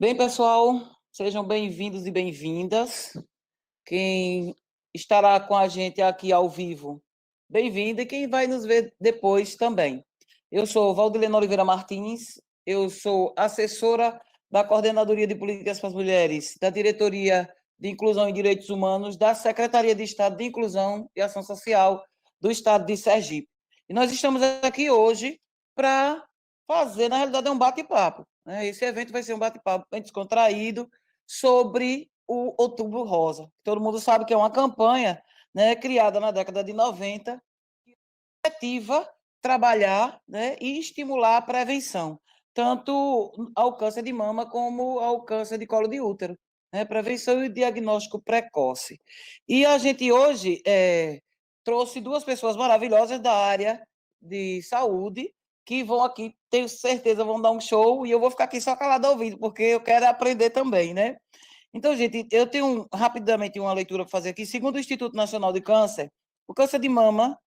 Bem, pessoal, sejam bem-vindos e bem-vindas. Quem estará com a gente aqui ao vivo, bem-vindo, e quem vai nos ver depois também. Eu sou Valdilena Oliveira Martins, eu sou assessora da Coordenadoria de Políticas para as Mulheres, da Diretoria de Inclusão e Direitos Humanos, da Secretaria de Estado de Inclusão e Ação Social do Estado de Sergipe. E nós estamos aqui hoje para fazer, na realidade, um bate-papo. Esse evento vai ser um bate-papo bem descontraído sobre o Outubro Rosa. Todo mundo sabe que é uma campanha, né, criada na década de 90, que objetiva trabalhar, né, e estimular a prevenção, tanto ao câncer de mama como ao câncer de colo de útero, né, prevenção e diagnóstico precoce. E a gente hoje trouxe duas pessoas maravilhosas da área de saúde, que vão aqui, tenho certeza, vão dar um show, e eu vou ficar aqui só calada ouvindo, porque eu quero aprender também, né? Então, gente, eu tenho rapidamente uma leitura para fazer aqui. Segundo o Instituto Nacional de Câncer, o câncer de mama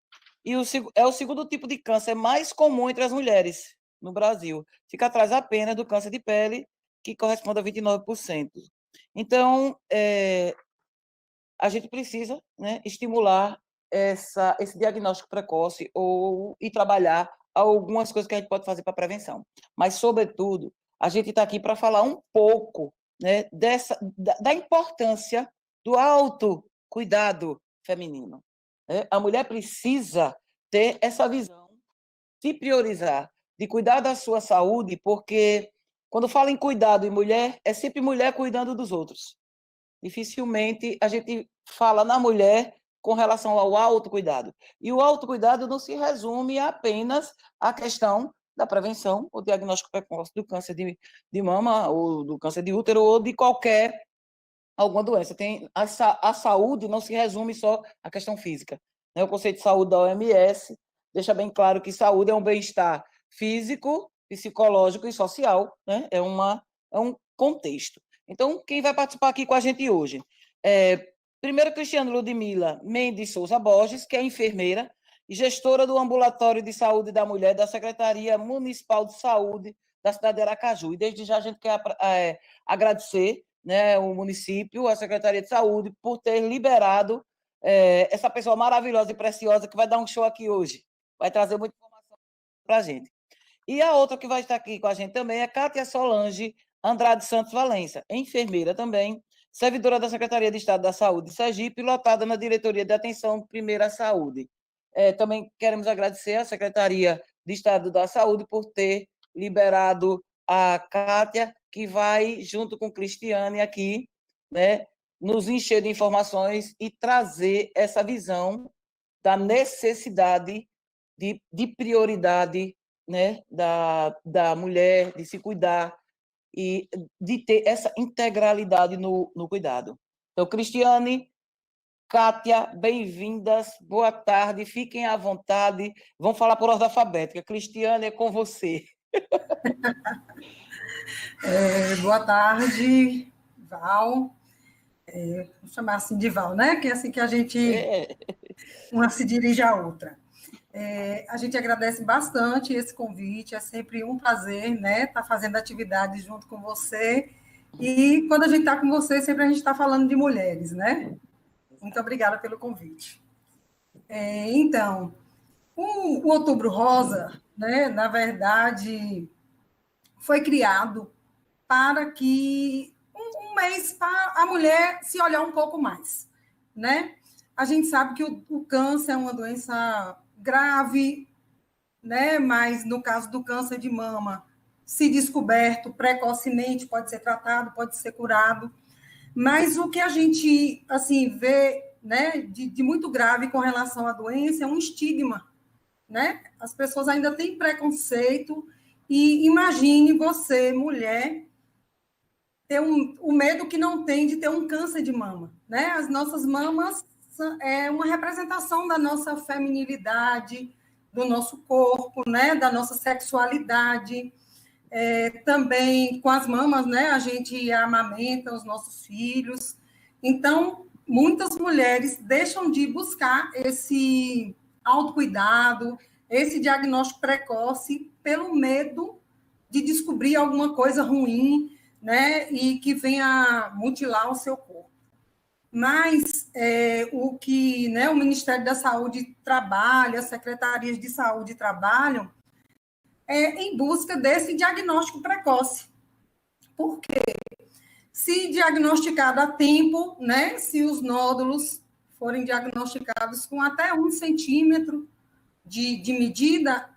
é o segundo tipo de câncer mais comum entre as mulheres no Brasil. Fica atrás apenas do câncer de pele, que corresponde a 29%. Então, a gente precisa, né, estimular esse diagnóstico precoce e trabalhar algumas coisas que a gente pode fazer para prevenção. Mas, sobretudo, a gente está aqui para falar um pouco, né, da importância do autocuidado feminino. Né? A mulher precisa ter essa visão de priorizar, de cuidar da sua saúde, porque quando fala em cuidado em mulher, é sempre mulher cuidando dos outros. Dificilmente a gente fala na mulher com relação ao autocuidado. E o autocuidado não se resume apenas à questão da prevenção, ou diagnóstico precoce do câncer de mama, ou do câncer de útero, ou de qualquer alguma doença. A saúde não se resume só à questão física. Né? O conceito de saúde da OMS deixa bem claro que saúde é um bem-estar físico, psicológico e social, né? É um contexto. Então, quem vai participar aqui com a gente hoje? Primeiro, Cristiano Ludmila Mendes Souza Borges, que é enfermeira e gestora do Ambulatório de Saúde da Mulher da Secretaria Municipal de Saúde da cidade de Aracaju. E desde já a gente quer agradecer, né, o município, a Secretaria de Saúde, por ter liberado essa pessoa maravilhosa e preciosa que vai dar um show aqui hoje. Vai trazer muita informação para a gente. E a outra que vai estar aqui com a gente também é Cátia Solange Andrade Santos Valença, enfermeira também, servidora da Secretaria de Estado da Saúde de Sergipe, lotada na Diretoria de Atenção Primeira Saúde. Também queremos agradecer à Secretaria de Estado da Saúde por ter liberado a Cátia, que vai, junto com Cristiane aqui, né, nos encher de informações e trazer essa visão da necessidade de prioridade, né, da mulher, de se cuidar e de ter essa integralidade no cuidado. Então, Cristiane, Kátia, bem-vindas, boa tarde, fiquem à vontade, vamos falar por ordem alfabética. Cristiane, é com você. Boa tarde, Val. Vou chamar assim de Val, né? Que é assim que a gente uma se dirige à outra. A gente agradece bastante esse convite, é sempre um prazer, né? Estar fazendo atividade junto com você. E quando a gente está com você, sempre a gente está falando de mulheres, né? Muito obrigada pelo convite. Então, o Outubro Rosa, né? Na verdade, foi criado para que um mês para a mulher se olhar um pouco mais, né? A gente sabe que o câncer é uma doença grave, né? Mas no caso do câncer de mama, se descoberto precocemente, pode ser tratado, pode ser curado. Mas o que a gente assim vê, né, de muito grave com relação à doença é um estigma, né? As pessoas ainda têm preconceito e imagine você, mulher, ter o medo que não tem de ter um câncer de mama, né? As nossas mamas é uma representação da nossa feminilidade, do nosso corpo, né? Da nossa sexualidade. Também com as mamas, né? A gente amamenta os nossos filhos. Então, muitas mulheres deixam de buscar esse autocuidado, esse diagnóstico precoce, pelo medo de descobrir alguma coisa ruim, né, e que venha mutilar o seu corpo. Mas o que, né, o Ministério da Saúde trabalha, as secretarias de saúde trabalham, em busca desse diagnóstico precoce. Por quê? Se diagnosticado a tempo, né, se os nódulos forem diagnosticados com até 1 centímetro de medida,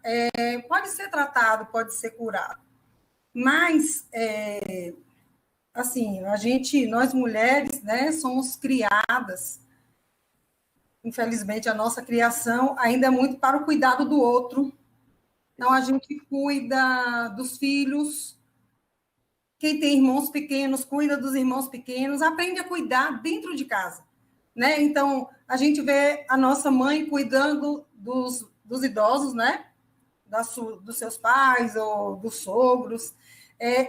pode ser tratado, pode ser curado. Mas, assim, nós mulheres, né, somos criadas, infelizmente a nossa criação ainda é muito para o cuidado do outro. Então, a gente cuida dos filhos, quem tem irmãos pequenos, cuida dos irmãos pequenos, aprende a cuidar dentro de casa, né? Então, a gente vê a nossa mãe cuidando dos idosos, né? Dos seus pais ou dos sogros,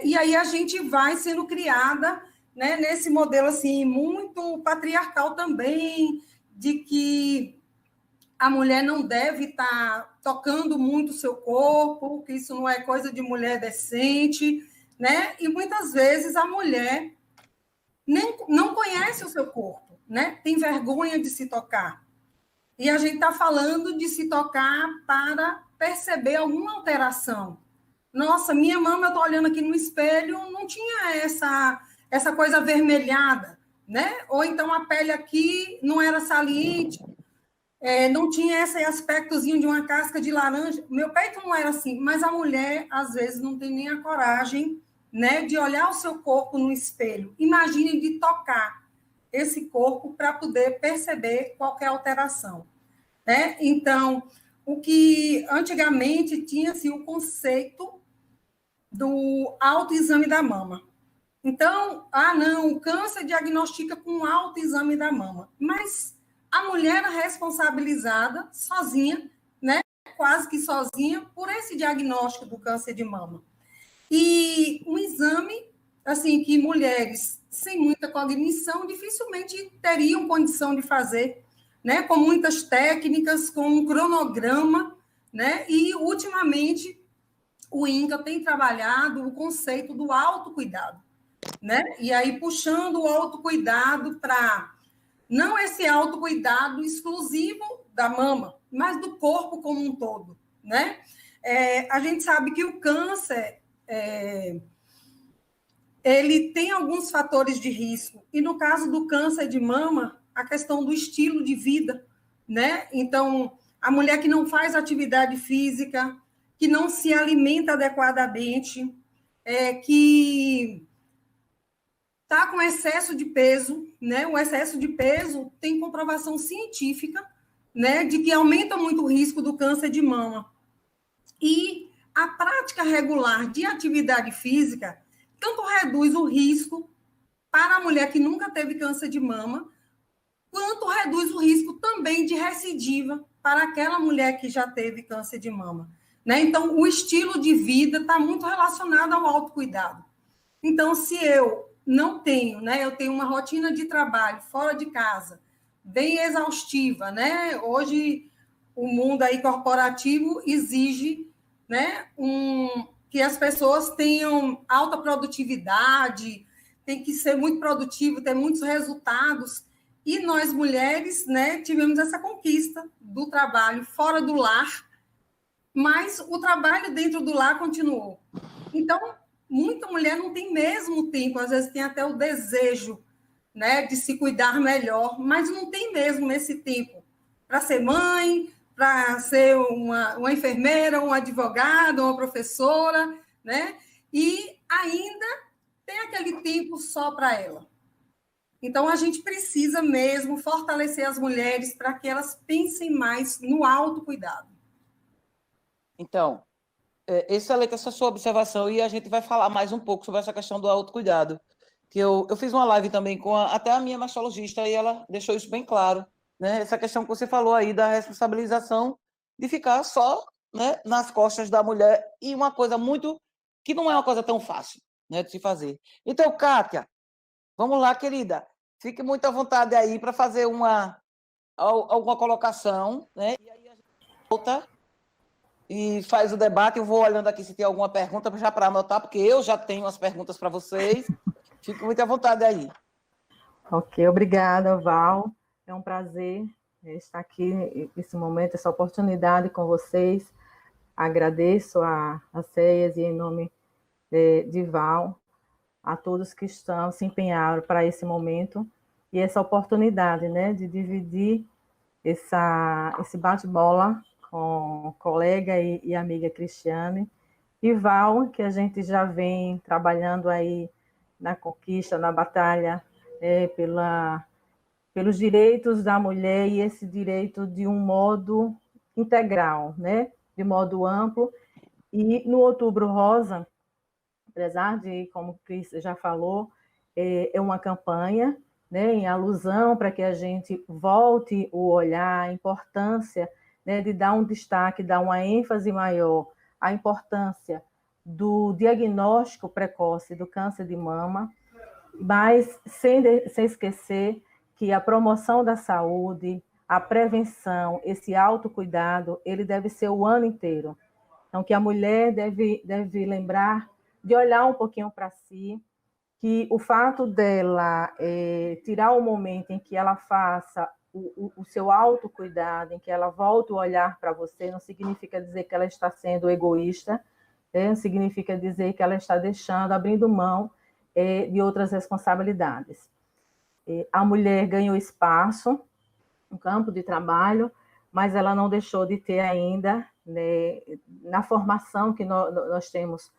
e aí a gente vai sendo criada, né, nesse modelo, assim, muito patriarcal também, de que a mulher não deve estar tocando muito o seu corpo, que isso não é coisa de mulher decente, né? E muitas vezes a mulher não conhece o seu corpo, né? Tem vergonha de se tocar. E a gente está falando de se tocar para perceber alguma alteração. Nossa, minha mama, eu estou olhando aqui no espelho, não tinha essa coisa avermelhada, né? Ou então a pele aqui não era saliente, não tinha esse aspectozinho de uma casca de laranja. Meu peito não era assim, mas a mulher, às vezes, não tem nem a coragem, né, de olhar o seu corpo no espelho. Imagine de tocar esse corpo para poder perceber qualquer alteração, né? Então, o que antigamente tinha-se o conceito do autoexame da mama. Então, não, o câncer diagnostica com autoexame da mama. Mas a mulher era responsabilizada sozinha, né? Quase que sozinha, por esse diagnóstico do câncer de mama. E um exame, assim, que mulheres sem muita cognição dificilmente teriam condição de fazer, né? Com muitas técnicas, com um cronograma, né? E, ultimamente, o INCA tem trabalhado o conceito do autocuidado, né? E aí, puxando o autocuidado para não esse autocuidado exclusivo da mama, mas do corpo como um todo, né? A gente sabe que o câncer, ele tem alguns fatores de risco, e no caso do câncer de mama, a questão do estilo de vida, né? Então, a mulher que não faz atividade física, que não se alimenta adequadamente, que está com excesso de peso, né? O excesso de peso tem comprovação científica, né, de que aumenta muito o risco do câncer de mama. E a prática regular de atividade física tanto reduz o risco para a mulher que nunca teve câncer de mama, quanto reduz o risco também de recidiva para aquela mulher que já teve câncer de mama, né? Então, o estilo de vida está muito relacionado ao autocuidado. Então, se eu não tenho, né? Eu tenho uma rotina de trabalho fora de casa, bem exaustiva, né? Hoje, o mundo aí corporativo exige, né, que as pessoas tenham alta produtividade, tem que ser muito produtivo, ter muitos resultados. E nós, mulheres, né, tivemos essa conquista do trabalho fora do lar, mas o trabalho dentro do lar continuou. Então, muita mulher não tem mesmo tempo, às vezes tem até o desejo, né, de se cuidar melhor, mas não tem mesmo esse tempo para ser mãe, para ser uma enfermeira, uma advogada, uma professora, né? E ainda tem aquele tempo só para ela. Então, a gente precisa mesmo fortalecer as mulheres para que elas pensem mais no autocuidado. Então, excelente essa sua observação, e a gente vai falar mais um pouco sobre essa questão do autocuidado, que eu fiz uma live também com até a minha mastologista, e ela deixou isso bem claro, né? Essa questão que você falou aí da responsabilização de ficar só, né, nas costas da mulher, e uma coisa que não é uma coisa tão fácil, né, de se fazer. Então, Kátia, vamos lá, querida, fique muito à vontade aí para fazer alguma colocação, né? E aí a gente volta e faz o debate. Eu vou olhando aqui se tem alguma pergunta já para anotar, porque eu já tenho as perguntas para vocês. Fique muito à vontade aí. Ok, obrigada, Val. É um prazer estar aqui nesse momento, essa oportunidade com vocês. Agradeço a CEAS e em nome de Val, a todos que estão se empenharam para esse momento e essa oportunidade, né, de dividir esse bate-bola com colega e amiga Cristiane e Val, que a gente já vem trabalhando aí na conquista, na batalha pelos direitos da mulher e esse direito de um modo integral, né, de modo amplo. E no Outubro Rosa, apesar de, como o Cris já falou, é uma campanha, né, em alusão para que a gente volte o olhar, a importância, né, de dar um destaque, dar uma ênfase maior à importância do diagnóstico precoce do câncer de mama, mas sem esquecer que a promoção da saúde, a prevenção, esse autocuidado, ele deve ser o ano inteiro. Então, que a mulher deve lembrar de olhar um pouquinho para si, que o fato dela tirar o momento em que ela faça o seu autocuidado, em que ela volte o olhar para você, não significa dizer que ela está sendo egoísta, não significa dizer que ela está deixando, abrindo mão de outras responsabilidades. A mulher ganhou espaço no campo de trabalho, mas ela não deixou de ter ainda, né, na formação que nós temos,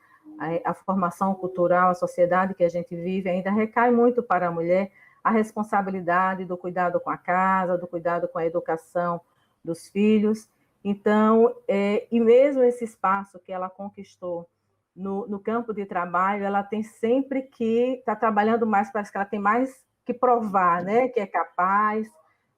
a formação cultural, a sociedade que a gente vive, ainda recai muito para a mulher a responsabilidade do cuidado com a casa, do cuidado com a educação dos filhos. Então, e mesmo esse espaço que ela conquistou no campo de trabalho, ela tem sempre que estar trabalhando mais, parece que ela tem mais que provar, né, que é capaz,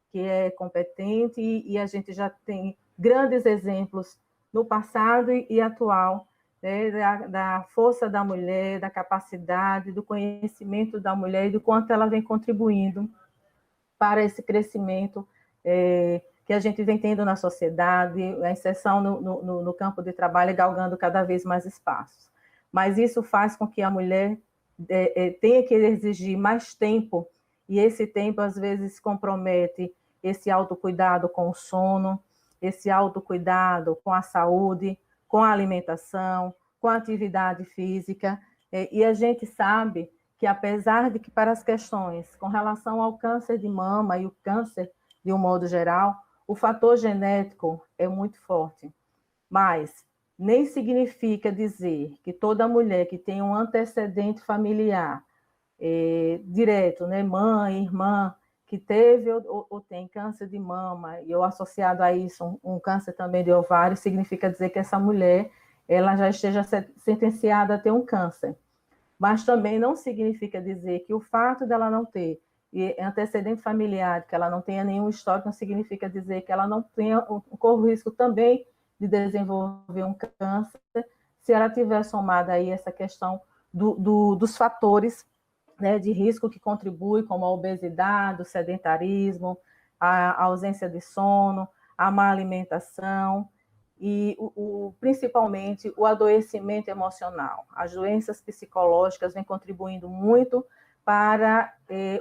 que é competente, e a gente já tem grandes exemplos no passado e atual, né, da força da mulher, da capacidade, do conhecimento da mulher e do quanto ela vem contribuindo para esse crescimento que a gente vem tendo na sociedade, a inserção no campo de trabalho galgando cada vez mais espaços. Mas isso faz com que a mulher tenha que exigir mais tempo, e esse tempo, às vezes, compromete esse autocuidado com o sono, esse autocuidado com a saúde, com a alimentação, com a atividade física. E a gente sabe que, apesar de que para as questões com relação ao câncer de mama e o câncer de um modo geral, o fator genético é muito forte. Mas nem significa dizer que toda mulher que tem um antecedente familiar direto, né, mãe, irmã, que teve ou tem câncer de mama, e eu associado a isso um câncer também de ovário, significa dizer que essa mulher ela já esteja sentenciada a ter um câncer. Mas também não significa dizer que o fato dela não ter antecedente familiar, que ela não tenha nenhum histórico, não significa dizer que ela não tenha corre o risco também de desenvolver um câncer, se ela tiver somada aí essa questão dos fatores, né, de risco que contribui, como a obesidade, o sedentarismo, a ausência de sono, a má alimentação e, principalmente, o adoecimento emocional. As doenças psicológicas vêm contribuindo muito para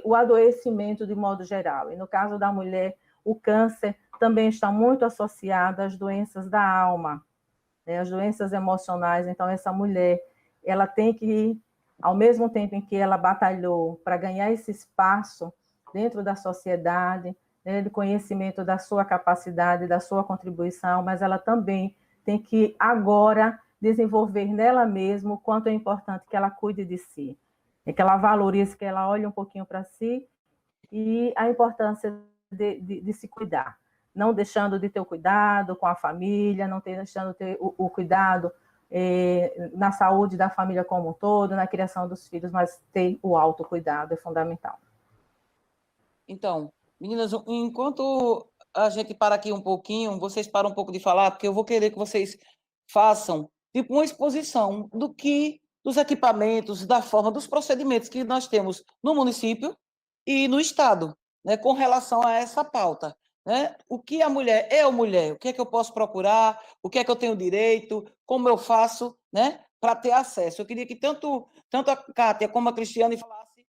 o adoecimento de modo geral. E, no caso da mulher, o câncer também está muito associado às doenças da alma, né, as doenças emocionais. Então, essa mulher, ela tem que, ao mesmo tempo em que ela batalhou para ganhar esse espaço dentro da sociedade, né, de conhecimento da sua capacidade, da sua contribuição, mas ela também tem que agora desenvolver nela mesma o quanto é importante que ela cuide de si, que ela valorize, que ela olhe um pouquinho para si e a importância de se cuidar, não deixando de ter o cuidado com a família, não deixando de ter o cuidado na saúde da família como um todo, na criação dos filhos, mas ter o autocuidado é fundamental. Então, meninas, enquanto a gente para aqui um pouquinho, vocês param um pouco de falar, porque eu vou querer que vocês façam tipo uma exposição dos equipamentos, da forma, dos procedimentos que nós temos no município e no estado, né, com relação a essa pauta. né? O que a mulher, eu mulher, o que é que eu posso procurar, o que é que eu tenho direito, como eu faço, né, para ter acesso. Eu queria que tanto a Kátia como a Cristiane falassem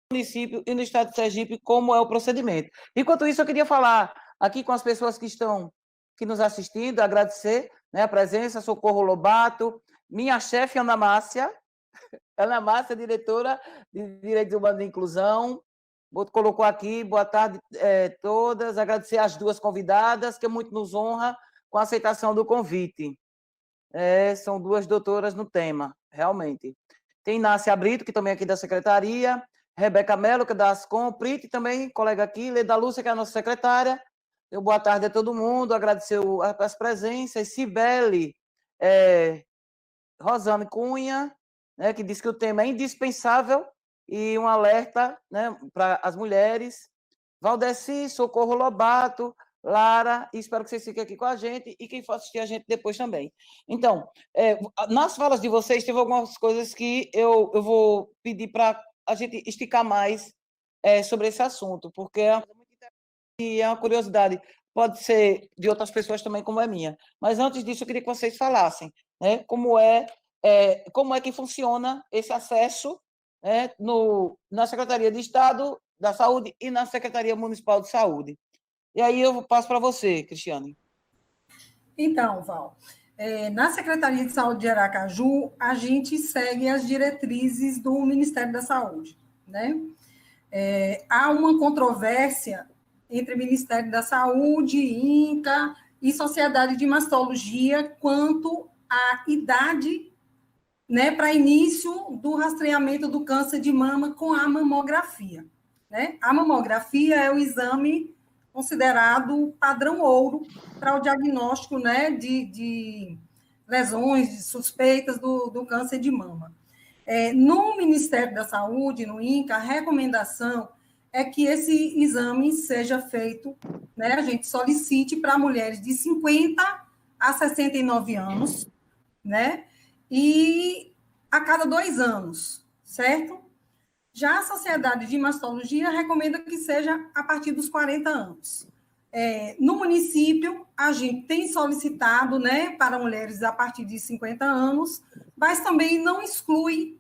no município e no estado de Sergipe como é o procedimento. Enquanto isso, eu queria falar aqui com as pessoas que estão nos assistindo, agradecer, né, a presença, Socorro Lobato, minha chefe Ana Márcia, diretora de Direitos Humanos e Inclusão, colocou aqui, boa tarde todas, agradecer às duas convidadas, que muito nos honra com a aceitação do convite. São duas doutoras no tema, realmente. Tem Inácia Brito, que também é aqui da secretaria, Rebeca Mello, que é da Ascom, Prite também, colega aqui, Leda Lúcia, que é a nossa secretária. Boa tarde a todo mundo, agradecer as presenças, Cibele, Rosane Cunha, né, que diz que o tema é indispensável e um alerta, né, para as mulheres. Valdeci, Socorro Lobato, Lara, e espero que vocês fiquem aqui com a gente e quem for assistir a gente depois também. Então, nas falas de vocês, teve algumas coisas que eu vou pedir para a gente esticar mais sobre esse assunto, porque é uma curiosidade, pode ser de outras pessoas também, como é minha. Mas antes disso, eu queria que vocês falassem, né, como é que funciona esse acesso, né, na Secretaria de Estado da Saúde e na Secretaria Municipal de Saúde. E aí eu passo para você, Cristiane. Então, Val, na Secretaria de Saúde de Aracaju, a gente segue as diretrizes do Ministério da Saúde, né? Há uma controvérsia entre o Ministério da Saúde, INCA e Sociedade de Mastologia quanto à idade, né, para início do rastreamento do câncer de mama com a mamografia, né? A mamografia é o exame considerado padrão ouro para o diagnóstico, né, de lesões, de suspeitas do câncer de mama. No Ministério da Saúde, no INCA, a recomendação é que esse exame seja feito, né, a gente solicite para mulheres de 50 a 69 anos, né, e a cada 2 anos, certo? Já a Sociedade de Mastologia recomenda que seja a partir dos 40 anos. No município, a gente tem solicitado, né, para mulheres a partir de 50 anos, mas também não exclui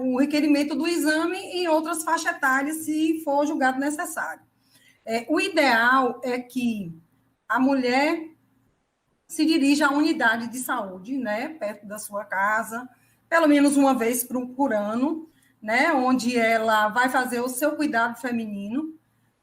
o requerimento do exame em outras faixas etárias, se for julgado necessário. O ideal é que a mulher se dirija à unidade de saúde, né, perto da sua casa, pelo menos uma vez por ano, né, onde ela vai fazer o seu cuidado feminino.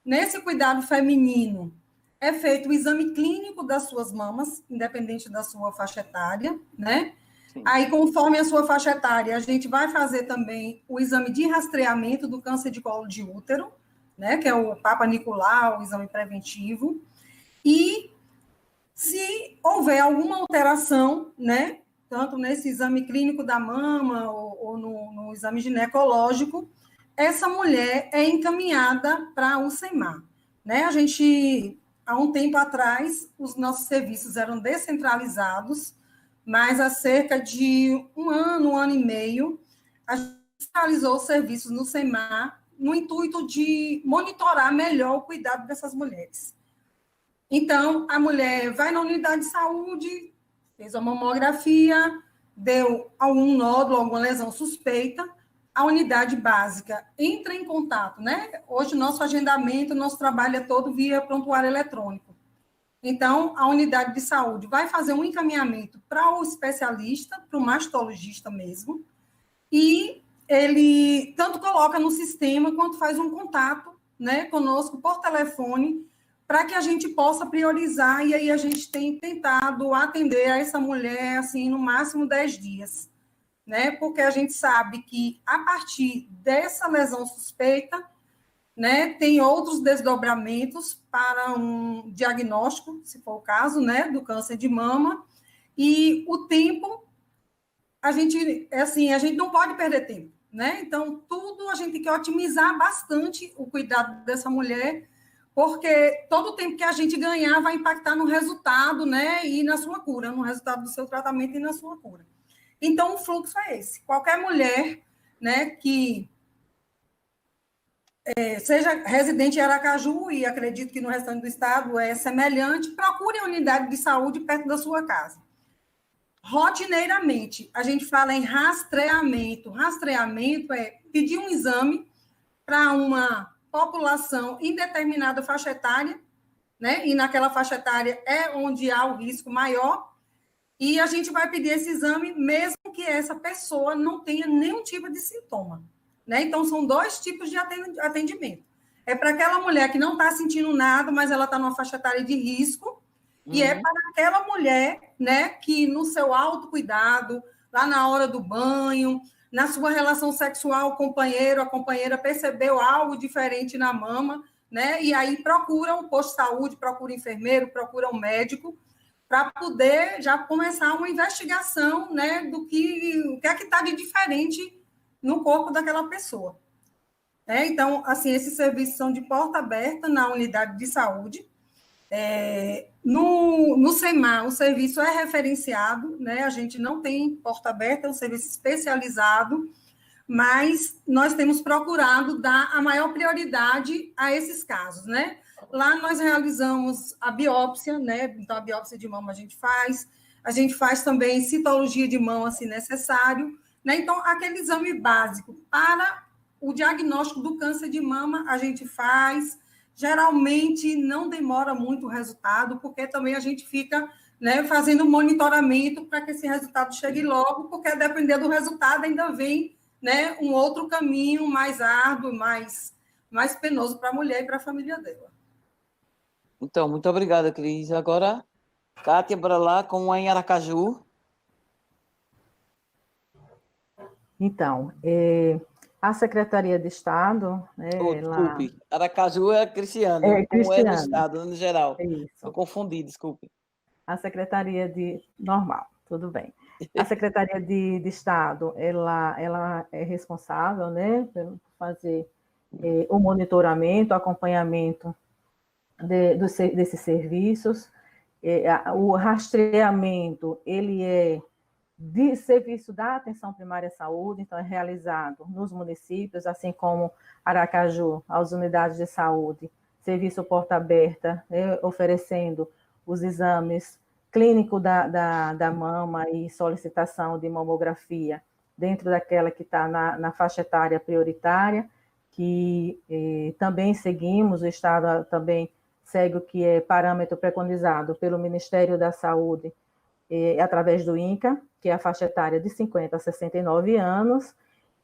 Nesse cuidado feminino, é feito o exame clínico das suas mamas, independente da sua faixa etária, né? Sim. Aí, conforme a sua faixa etária, a gente vai fazer também o exame de rastreamento do câncer de colo de útero, né, que é o Papa Nicolau, o exame preventivo. E se houver alguma alteração, né, tanto nesse exame clínico da mama ou no exame ginecológico, essa mulher é encaminhada para o SEMAR, né? A gente, há um tempo atrás, os nossos serviços eram descentralizados, mas há cerca de um ano e meio, a gente centralizou os serviços no SEMAR no intuito de monitorar melhor o cuidado dessas mulheres. Então, a mulher vai na unidade de saúde, fez a mamografia, deu algum nódulo, alguma lesão suspeita, a unidade básica entra em contato, né? Hoje, nosso agendamento, nosso trabalho é todo via prontuário eletrônico. Então, a unidade de saúde vai fazer um encaminhamento para o especialista, para o mastologista mesmo, e ele tanto coloca no sistema, quanto faz um contato, né, conosco por telefone, para que a gente possa priorizar, e aí a gente tem tentado atender a essa mulher, assim, no máximo 10 dias, né, porque a gente sabe que, a partir dessa lesão suspeita, né, tem outros desdobramentos para um diagnóstico, se for o caso, né, do câncer de mama, e o tempo, a gente não pode perder tempo, né, então, tudo a gente tem que otimizar bastante o cuidado dessa mulher, porque todo o tempo que a gente ganhar vai impactar no resultado, né, e na sua cura, no resultado do seu tratamento e na sua cura. Então, o fluxo é esse. Qualquer mulher, né, que seja residente em Aracaju, e acredito que no restante do estado é semelhante, procure a unidade de saúde perto da sua casa. Rotineiramente, a gente fala em rastreamento. Rastreamento é pedir um exame para uma população em determinada faixa etária, né? E naquela faixa etária é onde há o risco maior, e a gente vai pedir esse exame mesmo que essa pessoa não tenha nenhum tipo de sintoma, né? Então, são 2 tipos de atendimento. É para aquela mulher que não está sentindo nada, mas ela está numa faixa etária de risco, e é para aquela mulher, né, que no seu autocuidado, lá na hora do banho, na sua relação sexual, o companheiro, a companheira percebeu algo diferente na mama, né? E aí procura um posto de saúde, procura um enfermeiro, procura um médico, para poder já começar uma investigação, né, do que o que é que está de diferente no corpo daquela pessoa. Então, assim, esses serviços são de porta aberta na unidade de saúde. No SEMAR, o serviço é referenciado, né? A gente não tem porta aberta, é um serviço especializado, mas nós temos procurado dar a maior prioridade a esses casos, né? Lá nós realizamos a biópsia, né? Então, a biópsia de mama a gente faz também citologia de mama, se necessário, né? Então, aquele exame básico para o diagnóstico do câncer de mama, a gente faz. Geralmente, não demora muito o resultado, porque também a gente fica, né, fazendo monitoramento para que esse resultado chegue logo, porque a depender do resultado ainda vem, né, um outro caminho mais árduo, mais penoso para a mulher e para a família dela. Então, muito obrigada, Cris. Agora, Kátia, bora lá com a em Aracaju. Então, a Secretaria de Estado... desculpe, Aracaju é Cristiane, como é no Estado, no geral. Estou confundido, desculpe. A Secretaria de... Normal, tudo bem. A Secretaria de Estado, ela é responsável, né, por fazer o monitoramento, o acompanhamento desses serviços. O rastreamento, ele é de serviço da atenção primária à saúde, então é realizado nos municípios, assim como Aracaju, as unidades de saúde, serviço porta aberta, oferecendo os exames clínicos da mama e solicitação de mamografia dentro daquela que está na faixa etária prioritária, que também seguimos, o Estado também segue o que é parâmetro preconizado pelo Ministério da Saúde, através do INCA, que é a faixa etária de 50 a 69 anos,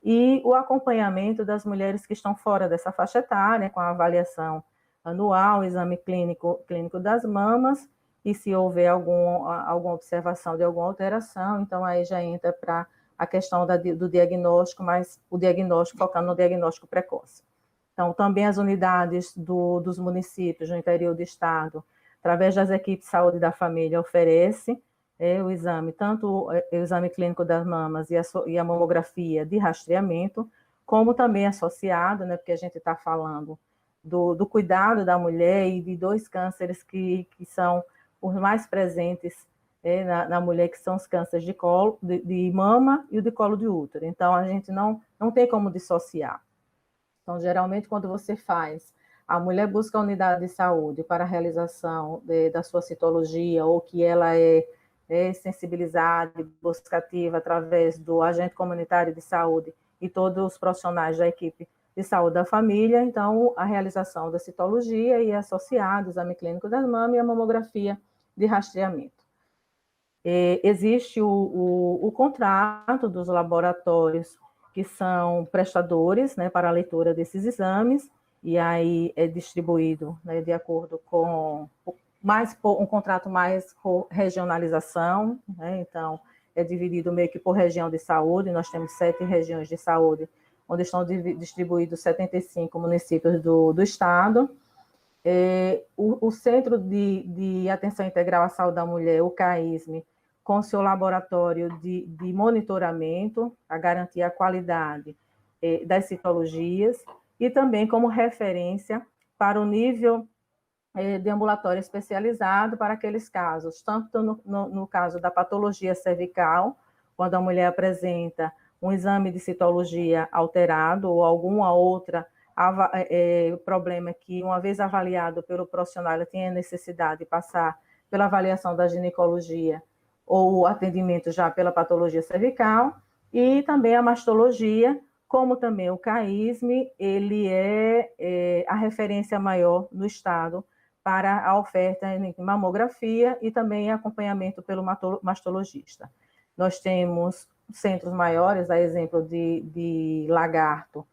e o acompanhamento das mulheres que estão fora dessa faixa etária, com a avaliação anual, exame clínico das mamas, e se houver alguma observação de alguma alteração, então aí já entra para a questão do diagnóstico, mas o diagnóstico focando no diagnóstico precoce. Então, também as unidades dos municípios no interior do estado, através das equipes de saúde da família, oferece o exame, tanto o exame clínico das mamas e a mamografia de rastreamento, como também associado, né, porque a gente está falando do cuidado da mulher e de 2 cânceres que são os mais presentes na mulher, que são os cânceres de mama e o de colo de útero. Então, a gente não tem como dissociar. Então, geralmente, quando você faz, a mulher busca a unidade de saúde para a realização da sua citologia, ou que ela é sensibilizada e buscativa através do agente comunitário de saúde e todos os profissionais da equipe de saúde da família, então, a realização da citologia e associado o exame clínico das mamas e a mamografia de rastreamento. Existe o contrato dos laboratórios que são prestadores, né, para a leitura desses exames, e aí é distribuído, né, de acordo com um contrato mais por regionalização, né, então é dividido meio que por região de saúde, nós temos 7 regiões de saúde, onde estão distribuídos 75 municípios do estado. O Centro de Atenção Integral à Saúde da Mulher, o CAISME, com seu laboratório de monitoramento, a garantir a qualidade das citologias, e também como referência para o nível de ambulatório especializado para aqueles casos, tanto no caso da patologia cervical, quando a mulher apresenta um exame de citologia alterado ou alguma outra O problema é que, uma vez avaliado pelo profissional, ela tem a necessidade de passar pela avaliação da ginecologia ou atendimento já pela patologia cervical, e também a mastologia, como também o CAISM, ele é a referência maior no estado para a oferta em mamografia e também acompanhamento pelo mastologista. Nós temos centros maiores, a exemplo de Lagarto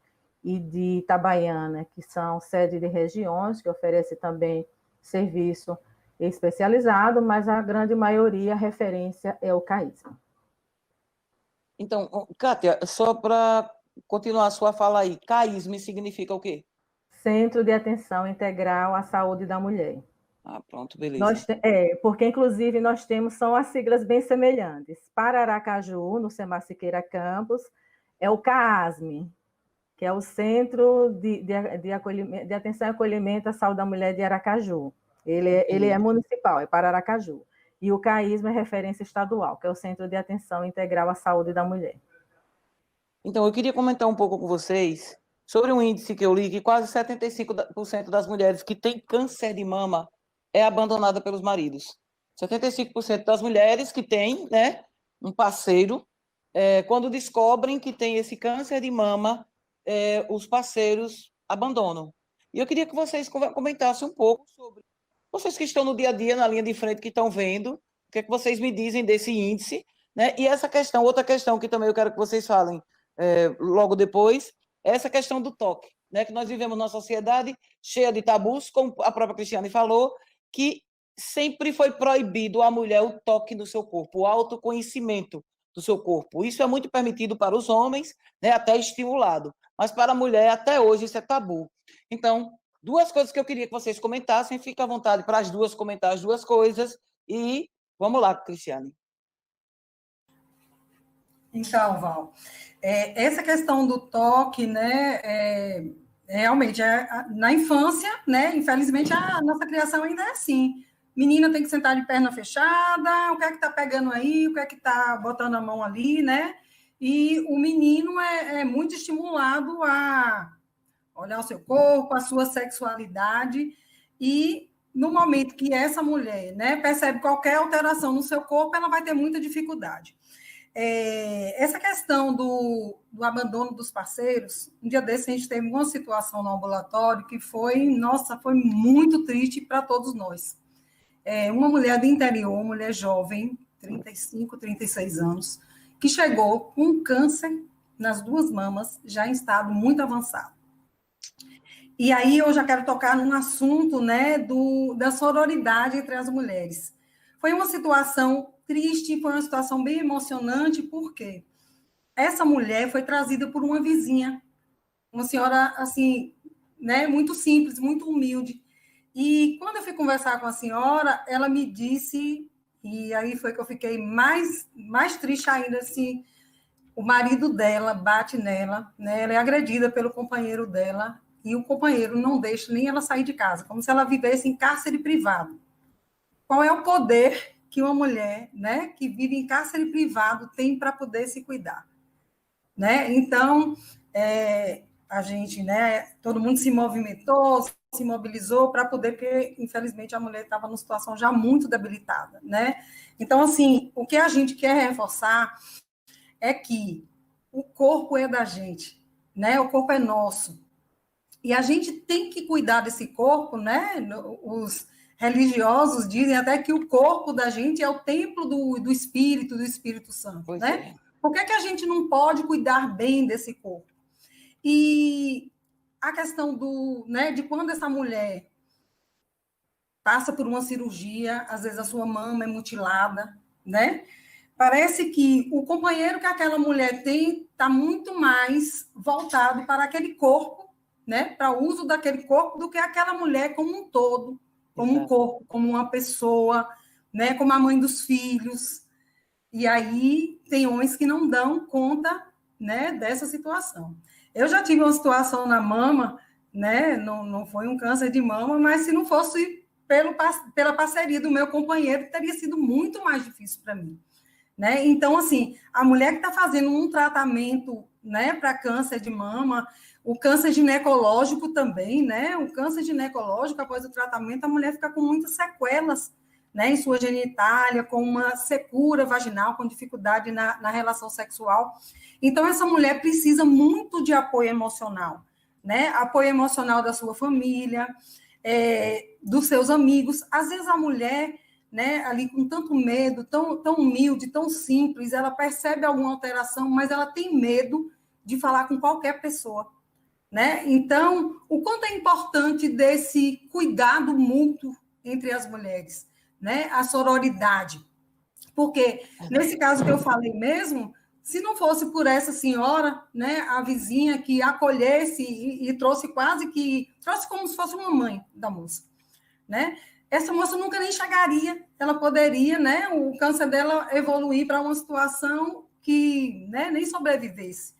e de Itabaiana, que são sede de regiões, que oferece também serviço especializado, mas a grande maioria, a referência é o CAISM. Então, Kátia, só para continuar a sua fala aí, CAISM significa o quê? Centro de Atenção Integral à Saúde da Mulher. Ah, pronto, beleza. Porque, inclusive, nós temos, são as siglas bem semelhantes. Para Aracaju, no Semar Siqueira Campus, é o CAASM, que é o Centro de Atenção e Acolhimento à Saúde da Mulher de Aracaju. Ele é municipal, é para Aracaju. E o CAISM é referência estadual, que é o Centro de Atenção Integral à Saúde da Mulher. Então, eu queria comentar um pouco com vocês sobre um índice que eu li, que quase 75% das mulheres que têm câncer de mama é abandonada pelos maridos. 75% das mulheres que têm, né, um parceiro, quando descobrem que tem esse câncer de mama, os parceiros abandonam. E eu queria que vocês comentassem um pouco sobre, vocês que estão no dia a dia, na linha de frente, que estão vendo, o que é que vocês me dizem desse índice, né? E essa questão, outra questão que também eu quero que vocês falem logo depois, é essa questão do toque, né? Que nós vivemos numa sociedade cheia de tabus, como a própria Cristiane falou, que sempre foi proibido à mulher o toque no seu corpo, o autoconhecimento do seu corpo. Isso é muito permitido para os homens, né? Até estimulado, mas para a mulher, até hoje, isso é tabu. Então, duas coisas que eu queria que vocês comentassem, fica à vontade para as duas comentar as duas coisas, e vamos lá, Cristiane. Então, Val, essa questão do toque, né, realmente, na infância, né, infelizmente, a nossa criação ainda é assim. Menina tem que sentar de perna fechada, o que é que tá pegando aí, o que é que tá botando a mão ali, né? E o menino é muito estimulado a olhar o seu corpo, a sua sexualidade, e no momento que essa mulher, né, percebe qualquer alteração no seu corpo, ela vai ter muita dificuldade. Essa questão do abandono dos parceiros, um dia desse a gente teve uma situação no ambulatório que foi muito triste para todos nós. Uma mulher do interior, uma mulher jovem, 35, 36 anos, que chegou com câncer nas duas mamas, já em estado muito avançado. E aí eu já quero tocar num assunto, né, da sororidade entre as mulheres. Foi uma situação triste, foi uma situação bem emocionante, porque essa mulher foi trazida por uma vizinha, uma senhora, assim, né, muito simples, muito humilde. E quando eu fui conversar com a senhora, ela me disse, e aí foi que eu fiquei mais triste ainda, assim, o marido dela bate nela, né, ela é agredida pelo companheiro dela, e o companheiro não deixa nem ela sair de casa, como se ela vivesse em cárcere privado. Qual é o poder que uma mulher, né, que vive em cárcere privado tem para poder se cuidar, né? Então, a gente, né, todo mundo se movimentou, se mobilizou para poder, porque, infelizmente, a mulher estava numa situação já muito debilitada, né? Então, assim, o que a gente quer reforçar é que o corpo é da gente, né? O corpo é nosso. E a gente tem que cuidar desse corpo, né? Os religiosos dizem até que o corpo da gente é o templo do Espírito Santo, Pois né? Por que a gente não pode cuidar bem desse corpo? E a questão né, de quando essa mulher passa por uma cirurgia, às vezes a sua mama é mutilada, né? Parece que o companheiro que aquela mulher tem está muito mais voltado para aquele corpo, né? Para o uso daquele corpo, do que aquela mulher como um todo, como um corpo, como uma pessoa, né? Como a mãe dos filhos. E aí tem homens que não dão conta, né, dessa situação. Eu já tive uma situação na mama, né? Não foi um câncer de mama, mas se não fosse pela parceria do meu companheiro, teria sido muito mais difícil para mim. né? Então, assim, a mulher que está fazendo um tratamento, né, para câncer de mama, o câncer ginecológico também, né? O câncer ginecológico, após o tratamento, a mulher fica com muitas sequelas, né, em sua genitália, com uma secura vaginal, com dificuldade na relação sexual. Então, essa mulher precisa muito de apoio emocional, né? Apoio emocional da sua família, dos seus amigos. Às vezes a mulher, né, ali com tanto medo, tão humilde, tão simples, ela percebe alguma alteração, mas ela tem medo de falar com qualquer pessoa, né? Então, o quanto é importante desse cuidado mútuo entre as mulheres, né? A sororidade. Porque, nesse caso que eu falei mesmo, se não fosse por essa senhora, né, a vizinha que acolhesse e trouxe trouxe como se fosse uma mãe da moça, né? Essa moça nunca nem chegaria, ela poderia, né, o câncer dela evoluir para uma situação que, né, nem sobrevivesse,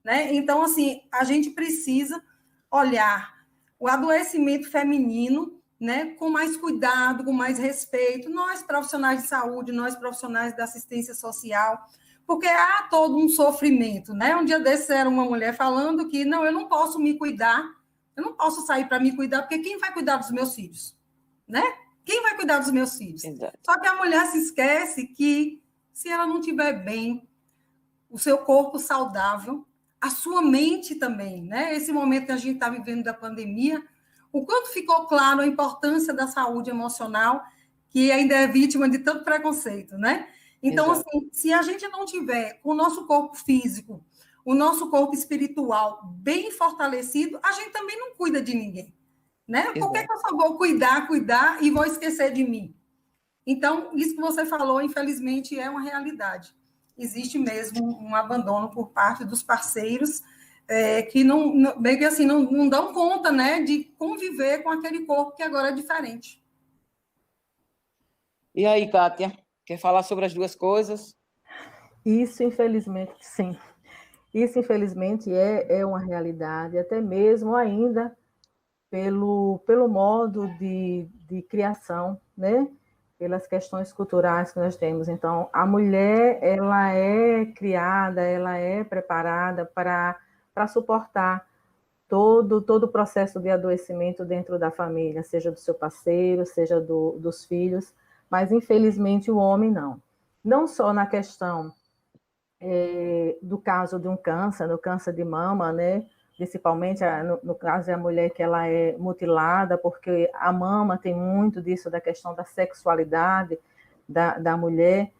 né? Então, assim, a gente precisa olhar o adoecimento feminino, né, com mais cuidado, com mais respeito, nós profissionais de saúde, nós profissionais da assistência social, porque há todo um sofrimento, né? Um dia desses era uma mulher falando que, não, eu não posso me cuidar, eu não posso sair para me cuidar, porque quem vai cuidar dos meus filhos? Né? Quem vai cuidar dos meus filhos? Exato. Só que a mulher se esquece que, se ela não estiver bem, o seu corpo saudável, a sua mente também, né? Esse momento que a gente está vivendo da pandemia, o quanto ficou claro a importância da saúde emocional, que ainda é vítima de tanto preconceito, né? Então, Exato. assim, se a gente não tiver com o nosso corpo físico, o nosso corpo espiritual bem fortalecido, a gente também não cuida de ninguém, né? Por que eu só vou cuidar e vou esquecer de mim? Então, isso que você falou, infelizmente, é uma realidade. Existe mesmo um abandono por parte dos parceiros que bem que assim, não dão conta, né, de conviver com aquele corpo que agora é diferente. E aí, Kátia, quer falar sobre as duas coisas? Isso, infelizmente, sim. Isso, infelizmente, é uma realidade, até mesmo ainda pelo modo de criação, né? Pelas questões culturais que nós temos. Então, a mulher, ela é criada, ela é preparada para suportar todo o processo de adoecimento dentro da família, seja do seu parceiro, seja dos filhos, mas, infelizmente, o homem não. Não só na questão do caso de um câncer, no câncer de mama, né? Principalmente no caso da mulher que ela é mutilada, porque a mama tem muito disso, da questão da sexualidade da mulher.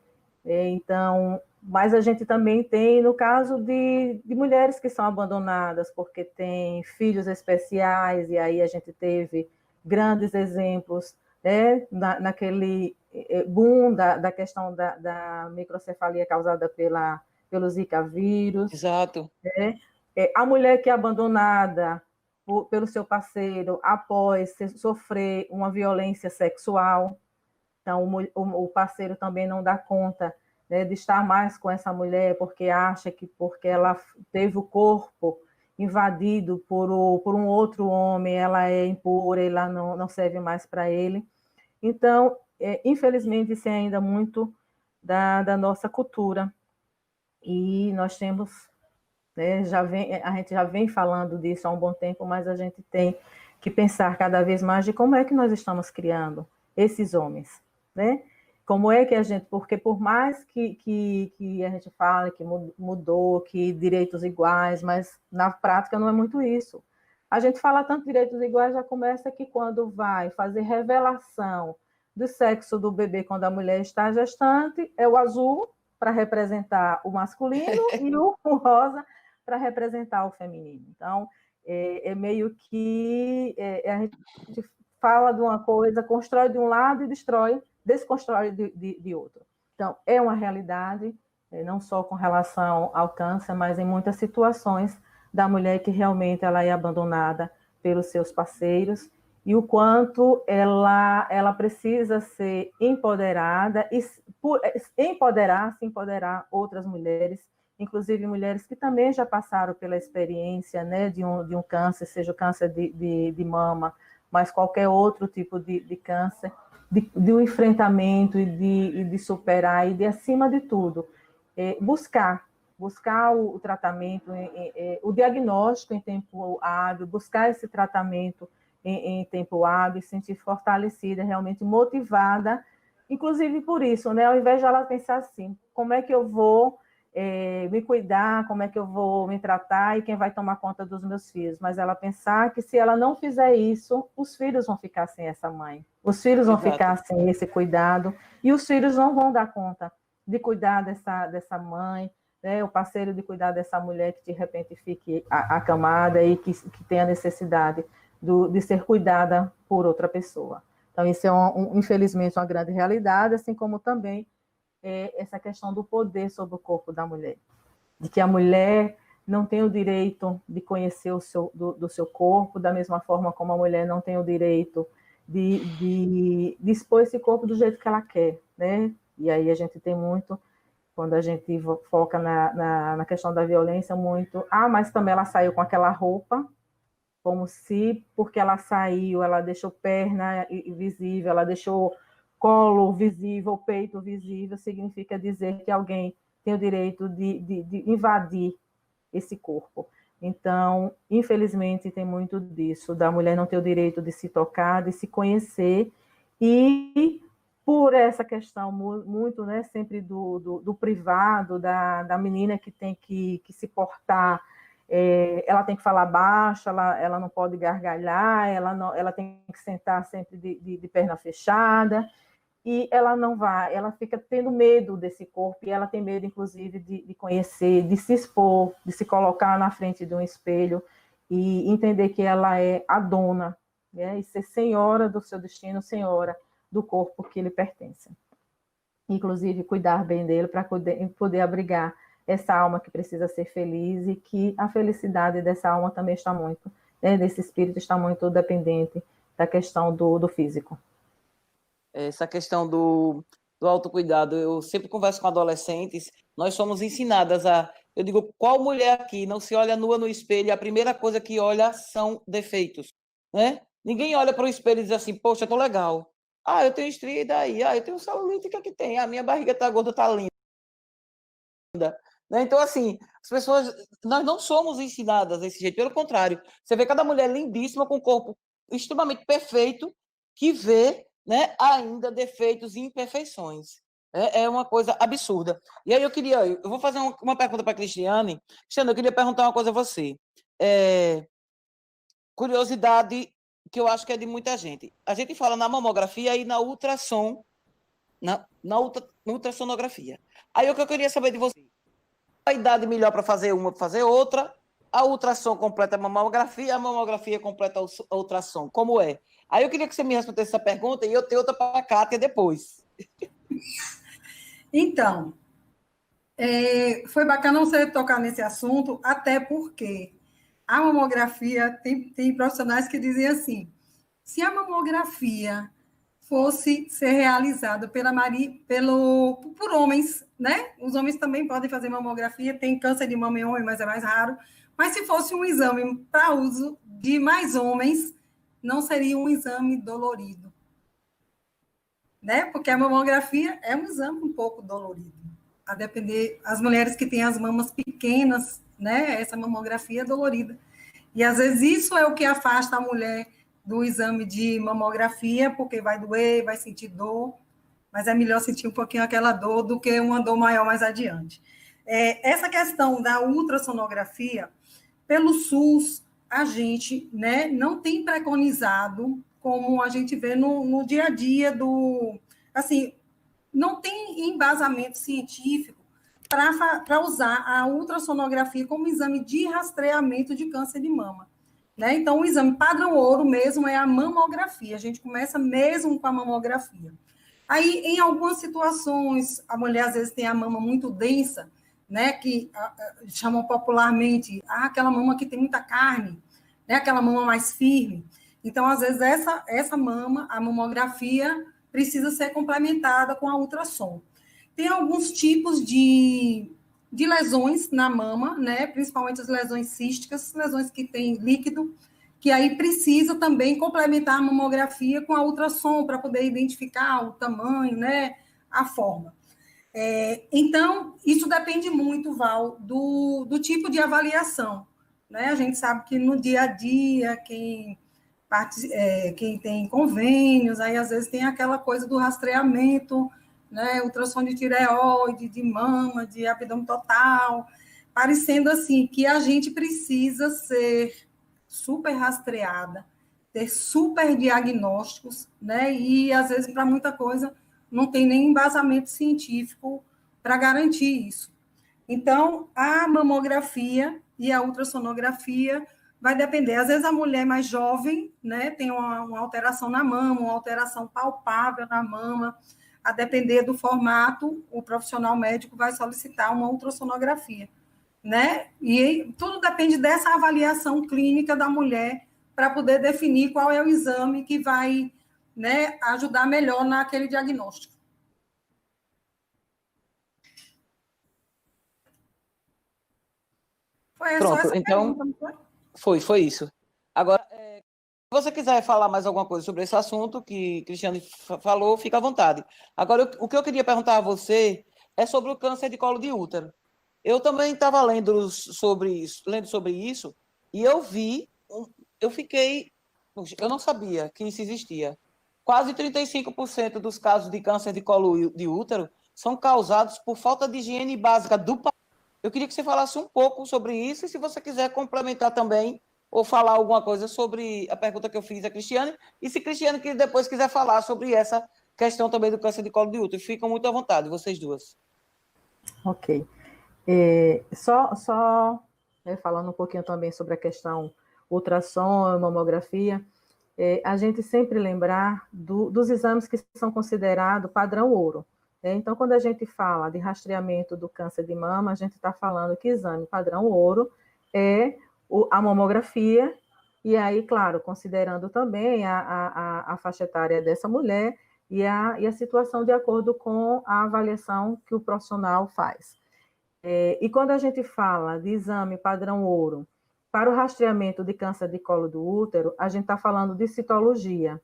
Então, mas a gente também tem no caso de mulheres que são abandonadas porque têm filhos especiais, e aí a gente teve grandes exemplos, né, naquele boom da questão da microcefalia causada pelo Zika vírus. Exato. Né? A mulher que é abandonada pelo seu parceiro após sofrer uma violência sexual, então o parceiro também não dá conta, né, de estar mais com essa mulher porque acha que porque ela teve o corpo invadido por um outro homem, ela é impura, ela não serve mais para ele. Então, infelizmente, isso é ainda muito da nossa cultura. E nós temos, né, a gente já vem falando disso há um bom tempo, mas a gente tem que pensar cada vez mais de como é que nós estamos criando esses homens, né? Como é que a gente, porque por mais que a gente fale que mudou, que direitos iguais, mas na prática não é muito isso. A gente fala tanto direitos iguais, já começa que quando vai fazer revelação do sexo do bebê quando a mulher está gestante, é o azul para representar o masculino e o rosa para representar o feminino. Então, é meio que a gente fala de uma coisa, constrói de um lado e desconstrói de outro. Então, é uma realidade, não só com relação ao câncer, mas em muitas situações da mulher que realmente ela é abandonada pelos seus parceiros, e o quanto ela precisa ser empoderada e empoderar outras mulheres, inclusive mulheres que também já passaram pela experiência, né, de um câncer, seja o câncer de mama, mas qualquer outro tipo de câncer, de um enfrentamento e de superar, e de, acima de tudo, buscar o tratamento, o diagnóstico em tempo hábil, buscar esse tratamento em tempo hábil, se sentir fortalecida, realmente motivada, inclusive por isso, né? Ao invés de ela pensar assim, como é que eu vou me cuidar, como é que eu vou me tratar e quem vai tomar conta dos meus filhos, mas ela pensar que se ela não fizer isso, os filhos vão ficar sem essa mãe, os filhos vão ficar sem esse cuidado, e os filhos não vão dar conta de cuidar dessa mãe, né, o parceiro de cuidar dessa mulher que de repente fique acamada e que tenha necessidade de ser cuidada por outra pessoa. Então, isso é, infelizmente, uma grande realidade, assim como também essa questão do poder sobre o corpo da mulher, de que a mulher não tem o direito de conhecer do seu corpo, da mesma forma como a mulher não tem o direito de expor esse corpo do jeito que ela quer, né? E aí a gente tem muito, quando a gente foca na questão da violência, muito, mas também ela saiu com aquela roupa, como se, porque ela saiu, ela deixou perna visível, ela deixou colo visível, peito visível, significa dizer que alguém tem o direito de invadir esse corpo. Então, infelizmente, tem muito disso, da mulher não ter o direito de se tocar, de se conhecer, e por essa questão muito, né, sempre do privado, da menina que tem que se portar, ela tem que falar baixo, ela não pode gargalhar, ela tem que sentar sempre de perna fechada, e ela não vai, ela fica tendo medo desse corpo, e ela tem medo, inclusive, de conhecer, de se expor, de se colocar na frente de um espelho, e entender que ela é a dona, né, e ser senhora do seu destino, senhora do corpo que lhe pertence. Inclusive, cuidar bem dele para poder abrigar essa alma que precisa ser feliz, e que a felicidade dessa alma também está muito, né, desse espírito está muito dependente da questão do físico. Essa questão do autocuidado, eu sempre converso com adolescentes, nós somos ensinadas eu digo, qual mulher aqui não se olha nua no espelho e a primeira coisa que olha são defeitos, né? Ninguém olha para o espelho e diz assim, poxa, eu tô legal. Eu tenho estria, e daí? Eu tenho celulite, o que é que tem? A minha barriga tá gorda, tá linda. Né? Então, assim, as pessoas, nós não somos ensinadas desse jeito, pelo contrário, você vê cada mulher lindíssima, com o corpo extremamente perfeito, que vê, né, ainda defeitos e imperfeições. É uma coisa absurda. E aí eu vou fazer uma pergunta para a Cristiane. Cristiane, eu queria perguntar uma coisa a você. Curiosidade que eu acho que é de muita gente. A gente fala na mamografia e na ultrassom, na ultrassonografia. Aí o que eu queria saber de você, a idade melhor para fazer uma, para fazer outra, a ultrassom completa a mamografia completa a ultrassom, como é? Aí eu queria que você me respondesse essa pergunta, e eu tenho outra para a Kátia depois. Então, foi bacana você tocar nesse assunto, até porque a mamografia, tem profissionais que dizem assim, se a mamografia fosse ser realizada por homens, né? Os homens também podem fazer mamografia, tem câncer de mama em homem, mas é mais raro. Mas se fosse um exame para uso de mais homens, não seria um exame dolorido, né? Porque a mamografia é um exame um pouco dolorido. A depender, as mulheres que têm as mamas pequenas, né? Essa mamografia é dolorida. E às vezes isso é o que afasta a mulher do exame de mamografia, porque vai doer, vai sentir dor, mas é melhor sentir um pouquinho aquela dor do que uma dor maior mais adiante. Essa questão da ultrassonografia, pelo SUS, a gente, né, não tem preconizado, como a gente vê no dia a dia assim, não tem embasamento científico para usar a ultrassonografia como exame de rastreamento de câncer de mama. Né? Então, o exame padrão ouro mesmo é a mamografia. A gente começa mesmo com a mamografia. Aí, em algumas situações, a mulher às vezes tem a mama muito densa, né? Que chamam popularmente aquela mama que tem muita carne, né? Aquela mama mais firme. Então, às vezes, essa mama, a mamografia, precisa ser complementada com a ultrassom. Tem alguns tipos de lesões na mama, né? Principalmente as lesões císticas, lesões que têm líquido, que aí precisa também complementar a mamografia com a ultrassom para poder identificar o tamanho, né, a forma. Então, isso depende muito, Val, do tipo de avaliação, né? A gente sabe que no dia a dia, quem tem convênios, aí às vezes tem aquela coisa do rastreamento, né? Ultrassom de tireoide, de mama, de abdômen total, parecendo assim que a gente precisa ser super rastreada, ter super diagnósticos, né? E às vezes para muita coisa não tem nem embasamento científico para garantir isso. Então, a mamografia e a ultrassonografia vai depender. Às vezes, a mulher mais jovem, né, tem uma alteração na mama, uma alteração palpável na mama. A depender do formato, o profissional médico vai solicitar uma ultrassonografia, né? E tudo depende dessa avaliação clínica da mulher para poder definir qual é o exame que vai, né, ajudar melhor naquele diagnóstico. Foi Pronto, só essa então, pergunta, não foi? foi isso. Agora, se você quiser falar mais alguma coisa sobre esse assunto que Cristiane falou, fica à vontade. Agora, o que eu queria perguntar a você é sobre o câncer de colo de útero. Eu também estava lendo sobre isso, e eu fiquei, puxa, eu não sabia que isso existia. Quase 35% dos casos de câncer de colo de útero são causados por falta de higiene básica do país. Eu queria que você falasse um pouco sobre isso, e se você quiser complementar também, ou falar alguma coisa sobre a pergunta que eu fiz a Cristiane, e se Cristiane que depois quiser falar sobre essa questão também do câncer de colo de útero, ficam muito à vontade, vocês duas. Ok. Falando um pouquinho também sobre a questão ultrassom, mamografia, a gente sempre lembrar dos exames que são considerados padrão ouro. Então, quando a gente fala de rastreamento do câncer de mama, a gente está falando que exame padrão ouro é a mamografia, e aí, claro, considerando também a faixa etária dessa mulher e a situação de acordo com a avaliação que o profissional faz. E quando a gente fala de exame padrão ouro para o rastreamento de câncer de colo do útero, a gente está falando de citologia.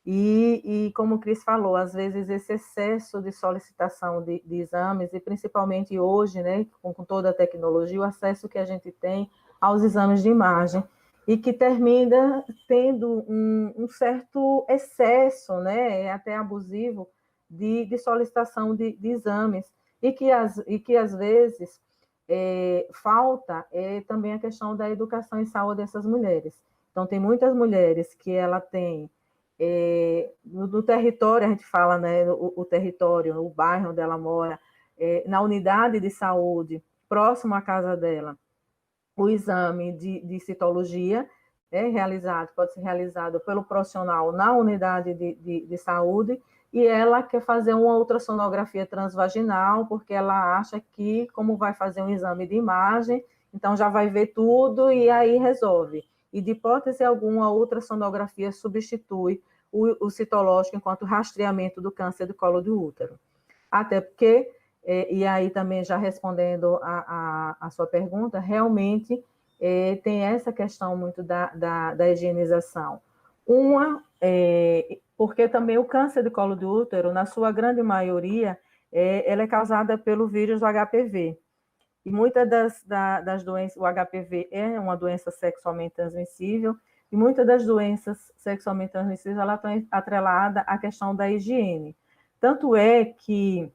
E como o Cris falou, às vezes esse excesso de solicitação de exames, e principalmente hoje, né, com toda a tecnologia, o acesso que a gente tem aos exames de imagem, e que termina tendo um certo excesso, né, até abusivo, de solicitação de exames, e que às vezes falta também a questão da educação em saúde dessas mulheres. Então, tem muitas mulheres que ela tem no território, a gente fala, né, o território, o bairro onde ela mora, na unidade de saúde, próximo à casa dela, o exame de citologia pode ser realizado pelo profissional na unidade de saúde, e ela quer fazer uma ultrassonografia transvaginal, porque ela acha que, como vai fazer um exame de imagem, então já vai ver tudo e aí resolve. E de hipótese alguma, a ultrassonografia substitui o citológico enquanto rastreamento do câncer do colo do útero. Até porque, e aí também já respondendo a sua pergunta, realmente tem essa questão muito da higienização. Porque também o câncer de colo do útero, na sua grande maioria, ela é causada pelo vírus do HPV. E muitas das doenças, o HPV é uma doença sexualmente transmissível, e muitas das doenças sexualmente transmissíveis ela está atrelada à questão da higiene. Tanto é que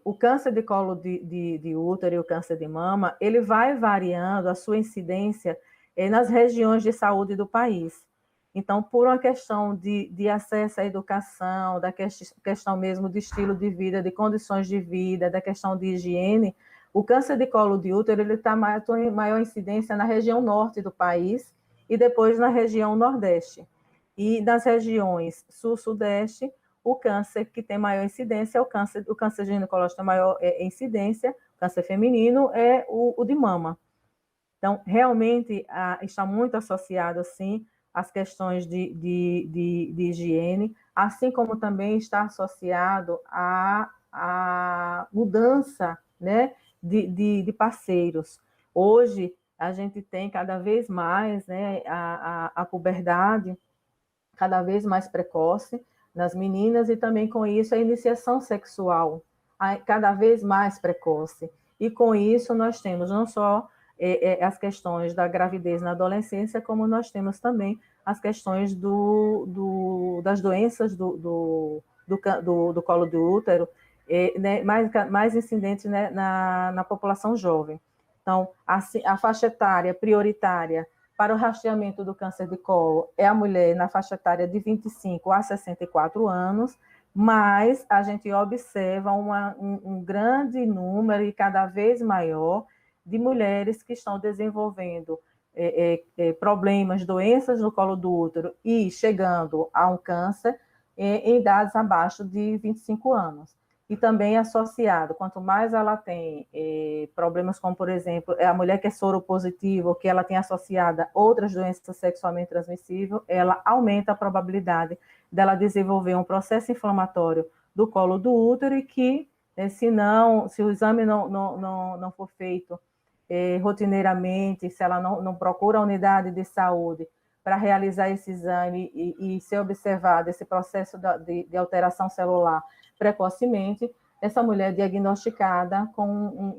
o câncer de colo de útero e o câncer de mama, ele vai variando a sua incidência nas regiões de saúde do país. Então, por uma questão de acesso à educação, da questão mesmo de estilo de vida, de condições de vida, da questão de higiene, o câncer de colo de útero ele está em maior incidência na região norte do país e depois na região nordeste. E nas regiões sul-sudeste, o câncer que tem maior incidência é o câncer ginecológico tem maior incidência, o câncer feminino é o de mama. Então, realmente, está muito associado, assim, às questões de higiene, assim como também está associado à mudança, né, de parceiros. Hoje, a gente tem cada vez mais, né, a puberdade cada vez mais precoce nas meninas e também com isso a iniciação sexual cada vez mais precoce. E com isso nós temos não só as questões da gravidez na adolescência, como nós temos também as questões das doenças do colo do útero, né, mais incidentes, né, na população jovem. Então, a faixa etária prioritária para o rastreamento do câncer de colo é a mulher na faixa etária de 25 a 64 anos, mas a gente observa um grande número e cada vez maior de mulheres que estão desenvolvendo problemas, doenças no colo do útero e chegando a um câncer em idades abaixo de 25 anos. E também associado, quanto mais ela tem problemas como, por exemplo, a mulher que é soropositiva, ou que ela tem associada outras doenças sexualmente transmissíveis, ela aumenta a probabilidade dela desenvolver um processo inflamatório do colo do útero e que, se o exame não for feito rotineiramente, se ela não procura a unidade de saúde para realizar esse exame e ser observado esse processo de alteração celular precocemente, essa mulher é diagnosticada com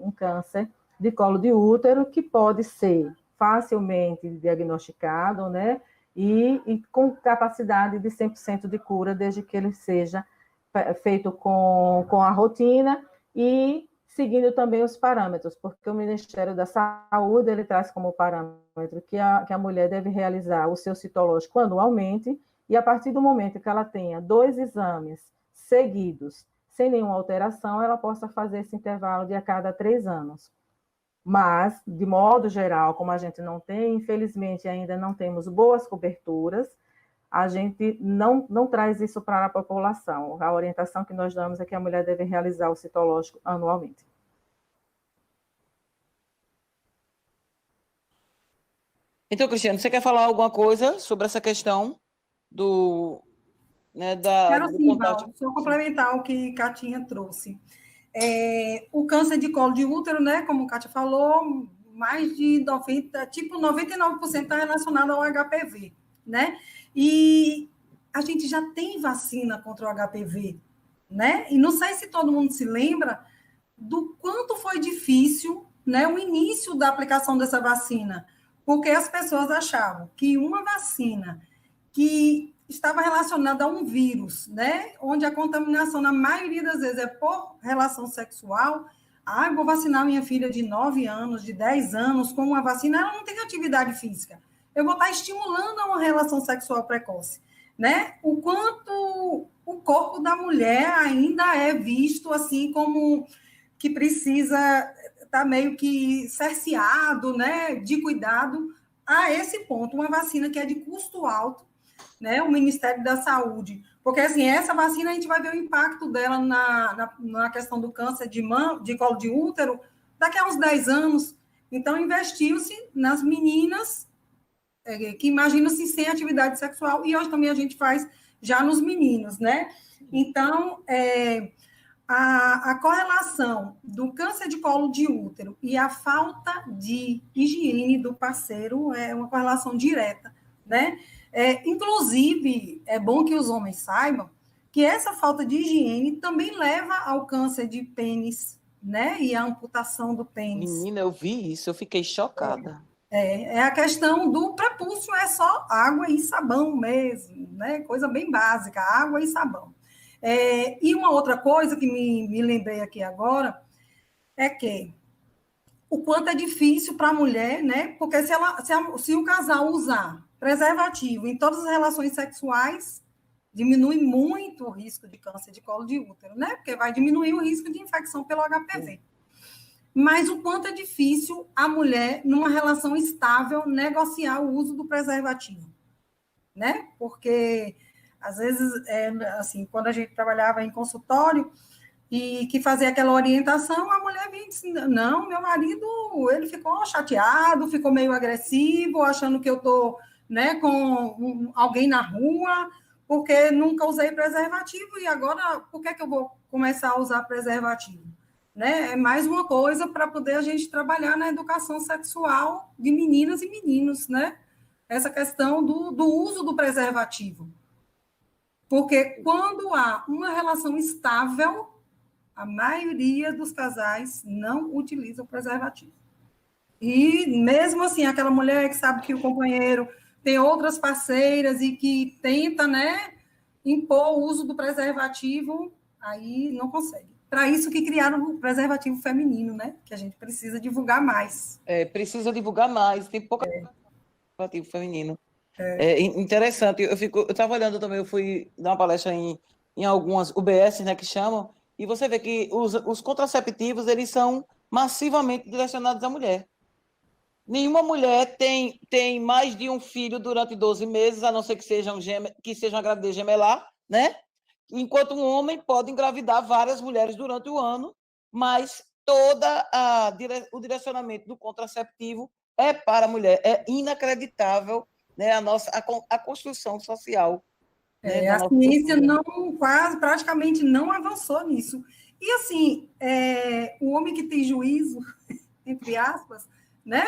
um câncer de colo de útero, que pode ser facilmente diagnosticado, né? E com capacidade de 100% de cura, desde que ele seja feito com a rotina e seguindo também os parâmetros, porque o Ministério da Saúde ele traz como parâmetro que a mulher deve realizar o seu citológico anualmente, e a partir do momento que ela tenha 2 exames seguidos, sem nenhuma alteração, ela possa fazer esse intervalo de a cada 3 anos. Mas, de modo geral, como a gente não tem, infelizmente, ainda não temos boas coberturas, a gente não traz isso para a população. A orientação que nós damos é que a mulher deve realizar o citológico anualmente. Então, Cristiano, você quer falar alguma coisa sobre essa questão do Quero sim, contágio? Val, só complementar o que Catinha trouxe. O câncer de colo de útero, né, como a Kátia falou, mais de 99% está relacionado ao HPV, né? E a gente já tem vacina contra o HPV, né? E não sei se todo mundo se lembra do quanto foi difícil, né, o início da aplicação dessa vacina, porque as pessoas achavam que uma vacina que estava relacionada a um vírus, né, onde a contaminação, na maioria das vezes, é por relação sexual. Eu vou vacinar minha filha de 9 anos, de 10 anos, com uma vacina, ela não tem atividade física. Eu vou estar estimulando uma relação sexual precoce, né? O quanto o corpo da mulher ainda é visto assim como que precisa estar meio que cerceado, né, de cuidado a esse ponto. Uma vacina que é de custo alto, né, o Ministério da Saúde, porque assim, essa vacina a gente vai ver o impacto dela na questão do câncer de colo de útero daqui a uns 10 anos. Então, investiu-se nas meninas que imaginam-se sem atividade sexual, e hoje também a gente faz já nos meninos, né? Então, a correlação do câncer de colo de útero e a falta de higiene do parceiro é uma correlação direta, né? Inclusive, é bom que os homens saibam que essa falta de higiene também leva ao câncer de pênis, né? E a amputação do pênis. Menina, eu vi isso, eu fiquei chocada. É a questão do prepúcio, é só água e sabão mesmo, né? Coisa bem básica, água e sabão. E uma outra coisa que me lembrei aqui agora é que o quanto é difícil para a mulher, né? Porque se o casal usar preservativo em todas as relações sexuais, diminui muito o risco de câncer de colo de útero, né? Porque vai diminuir o risco de infecção pelo HPV. Mas o quanto é difícil a mulher, numa relação estável, negociar o uso do preservativo, né? Porque, às vezes, assim, quando a gente trabalhava em consultório e que fazia aquela orientação, a mulher vinha e disse, não, meu marido, ele ficou chateado, ficou meio agressivo, achando que eu estou, né, com alguém na rua, porque nunca usei preservativo, e agora, por que eu vou começar a usar preservativo? né? É mais uma coisa para poder a gente trabalhar na educação sexual de meninas e meninos, né? Essa questão do uso do preservativo. Porque quando há uma relação estável, a maioria dos casais não utiliza o preservativo. E mesmo assim, aquela mulher que sabe que o companheiro tem outras parceiras e que tenta, né, impor o uso do preservativo, aí não consegue. Para isso que criaram o preservativo feminino, né? Que a gente precisa divulgar mais. Precisa divulgar mais, tem pouca preservativo feminino. É interessante, eu estava olhando também, eu fui dar uma palestra em algumas UBS, né, que chamam, e você vê que os contraceptivos, eles são massivamente direcionados à mulher. Nenhuma mulher tem mais de um filho durante 12 meses, a não ser que seja uma gravidez gemelar, né? Enquanto um homem pode engravidar várias mulheres durante o ano, mas o direcionamento do contraceptivo é para a mulher. É inacreditável, né, a construção social, né, da A nossa ciência cultura. praticamente não avançou nisso. E, assim, o homem que tem juízo, entre aspas, né?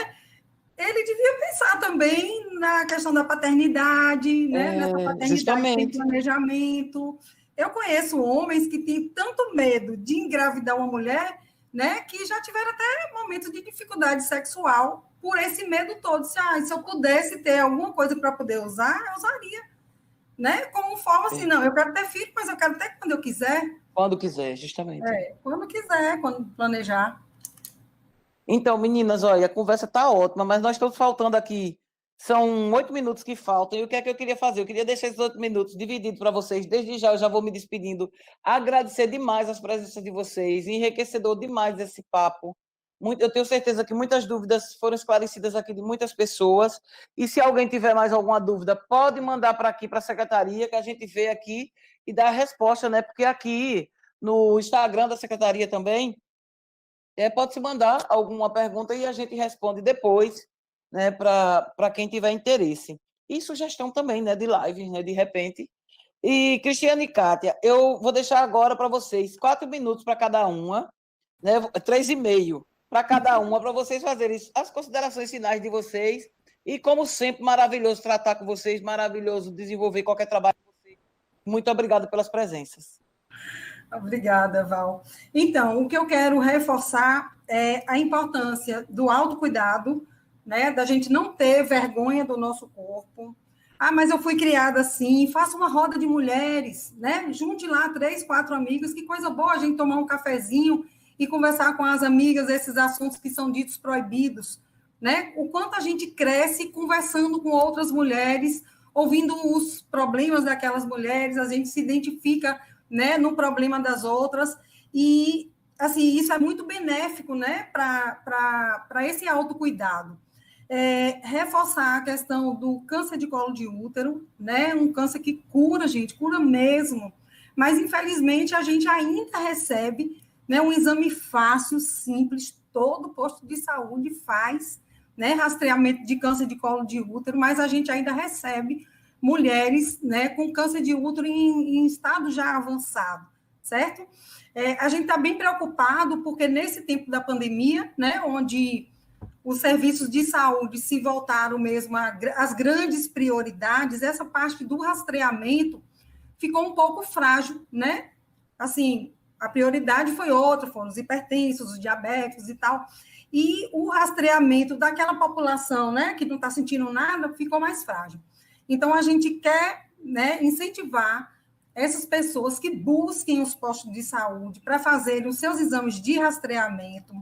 Ele devia pensar também na questão da paternidade, né? Nessa paternidade sem Justamente. planejamento. Eu conheço homens que têm tanto medo de engravidar uma mulher, né? Que já tiveram até momentos de dificuldade sexual por esse medo todo. Se eu pudesse ter alguma coisa para poder usar, eu usaria, né? Como forma assim, não, eu quero ter filho, mas eu quero ter quando eu quiser. Quando quiser, justamente. Quando quiser, quando planejar. Então, meninas, olha, a conversa está ótima, mas nós estamos faltando aqui. São 8 minutos que faltam. E o que é que eu queria fazer? Eu queria deixar esses 8 minutos divididos para vocês. Desde já, eu já vou me despedindo. Agradecer demais as presenças de vocês. Enriquecedor demais esse papo. Eu tenho certeza que muitas dúvidas foram esclarecidas aqui de muitas pessoas. E se alguém tiver mais alguma dúvida, pode mandar para aqui, para a secretaria, que a gente vê aqui e dá a resposta, né? Porque aqui no Instagram da secretaria também, pode-se mandar alguma pergunta e a gente responde depois, né, para quem tiver interesse. E sugestão também, né, de live, né, de repente. E Cristiane e Kátia, eu vou deixar agora para vocês 4 minutos para cada uma, né, 3,5 para cada uma, para vocês fazerem as considerações finais de vocês. E, como sempre, maravilhoso tratar com vocês, maravilhoso desenvolver qualquer trabalho com vocês. Muito obrigada pelas presenças. Obrigada, Val. Então, o que eu quero reforçar é a importância do autocuidado, né? Da gente não ter vergonha do nosso corpo. Ah, mas eu fui criada assim, faça uma roda de mulheres, né? Junte lá 3, 4 amigas, que coisa boa a gente tomar um cafezinho e conversar com as amigas esses assuntos que são ditos proibidos, né? O quanto a gente cresce conversando com outras mulheres, ouvindo os problemas daquelas mulheres, a gente se identifica, né, no problema das outras, e, assim, isso é muito benéfico, né, para esse autocuidado. Reforçar a questão do câncer de colo de útero, né, um câncer que cura, gente, cura mesmo, mas, infelizmente, a gente ainda recebe, né, um exame fácil, simples, todo posto de saúde faz, né, rastreamento de câncer de colo de útero, mas a gente ainda recebe mulheres, né, com câncer de útero em estado já avançado, certo? A gente está bem preocupado, porque nesse tempo da pandemia, né, onde os serviços de saúde se voltaram mesmo às grandes prioridades, essa parte do rastreamento ficou um pouco frágil, né? Assim, a prioridade foi outra, foram os hipertensos, os diabéticos e tal, e o rastreamento daquela população, né, que não está sentindo nada, ficou mais frágil. Então, a gente quer, né, incentivar essas pessoas que busquem os postos de saúde para fazerem os seus exames de rastreamento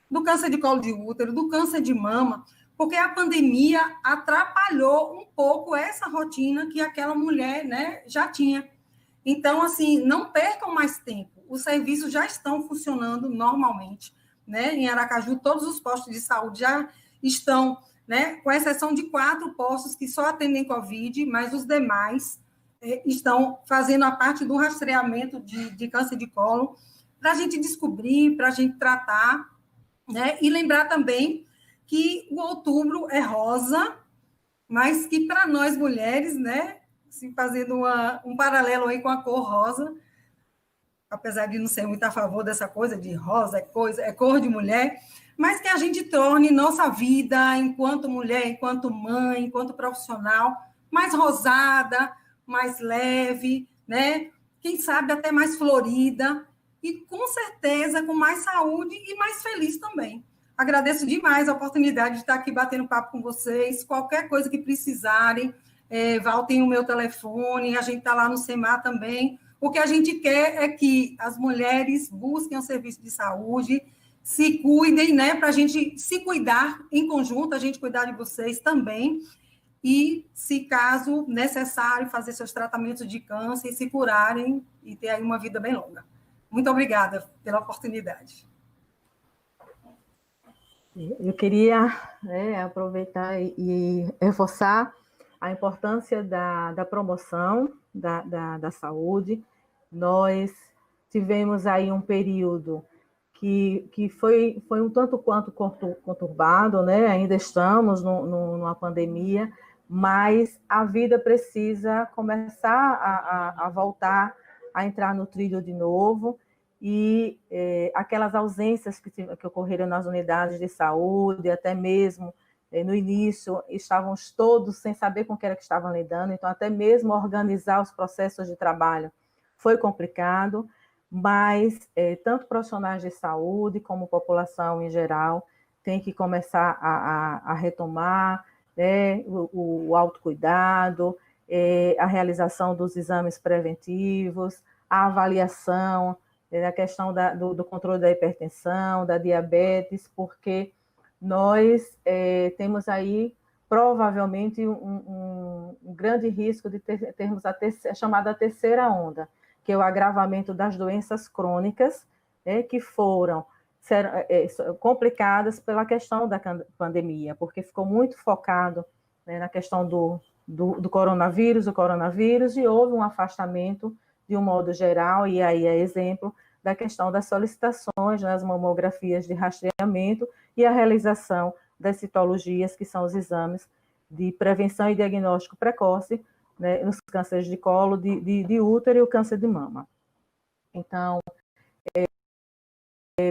do câncer de colo de útero, do câncer de mama, porque a pandemia atrapalhou um pouco essa rotina que aquela mulher, né, já tinha. Então, assim, não percam mais tempo. Os serviços já estão funcionando normalmente, né? Em Aracaju, todos os postos de saúde já estão, né, com exceção de 4 postos que só atendem Covid, mas os demais estão fazendo a parte do rastreamento de câncer de colo, para a gente descobrir, para a gente tratar, né? E lembrar também que o outubro é rosa, mas que para nós mulheres, né, assim, fazendo um paralelo aí com a cor rosa, apesar de não ser muito a favor dessa coisa de rosa, é cor de mulher, mas que a gente torne nossa vida, enquanto mulher, enquanto mãe, enquanto profissional, mais rosada, mais leve, né? Quem sabe até mais florida, e com certeza com mais saúde e mais feliz também. Agradeço demais a oportunidade de estar aqui batendo papo com vocês. Qualquer coisa que precisarem, Val tem o meu telefone, a gente está lá no SEMAR também. O que a gente quer é que as mulheres busquem um serviço de saúde, se cuidem, né, para a gente se cuidar em conjunto, a gente cuidar de vocês também, e, se caso necessário, fazer seus tratamentos de câncer e se curarem e ter aí uma vida bem longa. Muito obrigada pela oportunidade. Eu queria aproveitar e reforçar a importância da promoção da saúde. Nós tivemos aí um período que foi um tanto quanto conturbado, né? Ainda estamos numa pandemia, mas a vida precisa começar a voltar a entrar no trilho de novo, e aquelas ausências que ocorreram nas unidades de saúde, até mesmo no início, estávamos todos sem saber com o que era que estavam lidando, então até mesmo organizar os processos de trabalho foi complicado, mas tanto profissionais de saúde como população em geral tem que começar a retomar, né, o autocuidado, a realização dos exames preventivos, a avaliação, a questão do controle da hipertensão, da diabetes, porque nós temos aí provavelmente um grande risco de termos a chamada terceira onda, que é o agravamento das doenças crônicas, que foram complicadas pela questão da pandemia, porque ficou muito focado, né, na questão do coronavírus, e houve um afastamento de um modo geral, e aí é exemplo da questão das solicitações nas mamografias de rastreamento e a realização das citologias, que são os exames de prevenção e diagnóstico precoce, né, nos cânceres de colo, de útero e o câncer de mama. Então,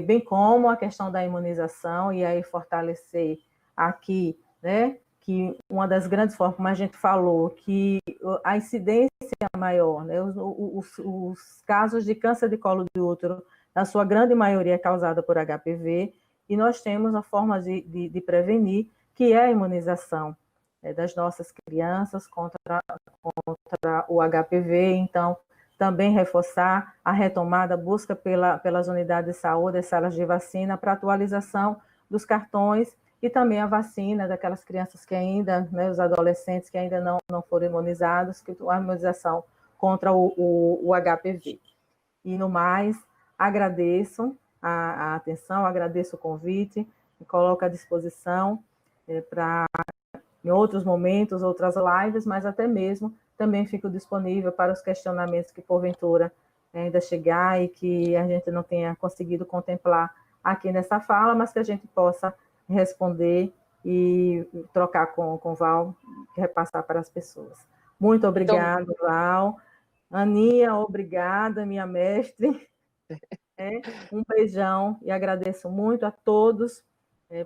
bem como a questão da imunização, e aí fortalecer aqui, né, que uma das grandes formas, como a gente falou, que a incidência maior, né, os casos de câncer de colo de útero, na sua grande maioria, é causada por HPV, e nós temos a forma de prevenir, que é a imunização das nossas crianças contra o HPV. Então, também reforçar a retomada, a busca pelas unidades de saúde, as salas de vacina, para atualização dos cartões, e também a vacina daquelas crianças que ainda, né, os adolescentes que ainda não foram imunizados, que a imunização contra o HPV. E, no mais, agradeço a atenção, agradeço o convite, me coloco à disposição para, em outros momentos, outras lives, mas até mesmo também fico disponível para os questionamentos que, porventura, ainda chegar e que a gente não tenha conseguido contemplar aqui nessa fala, mas que a gente possa responder e trocar com o Val, repassar para as pessoas. Muito obrigada, então, Val. Aninha, obrigada, minha mestre. Um beijão, e agradeço muito a todos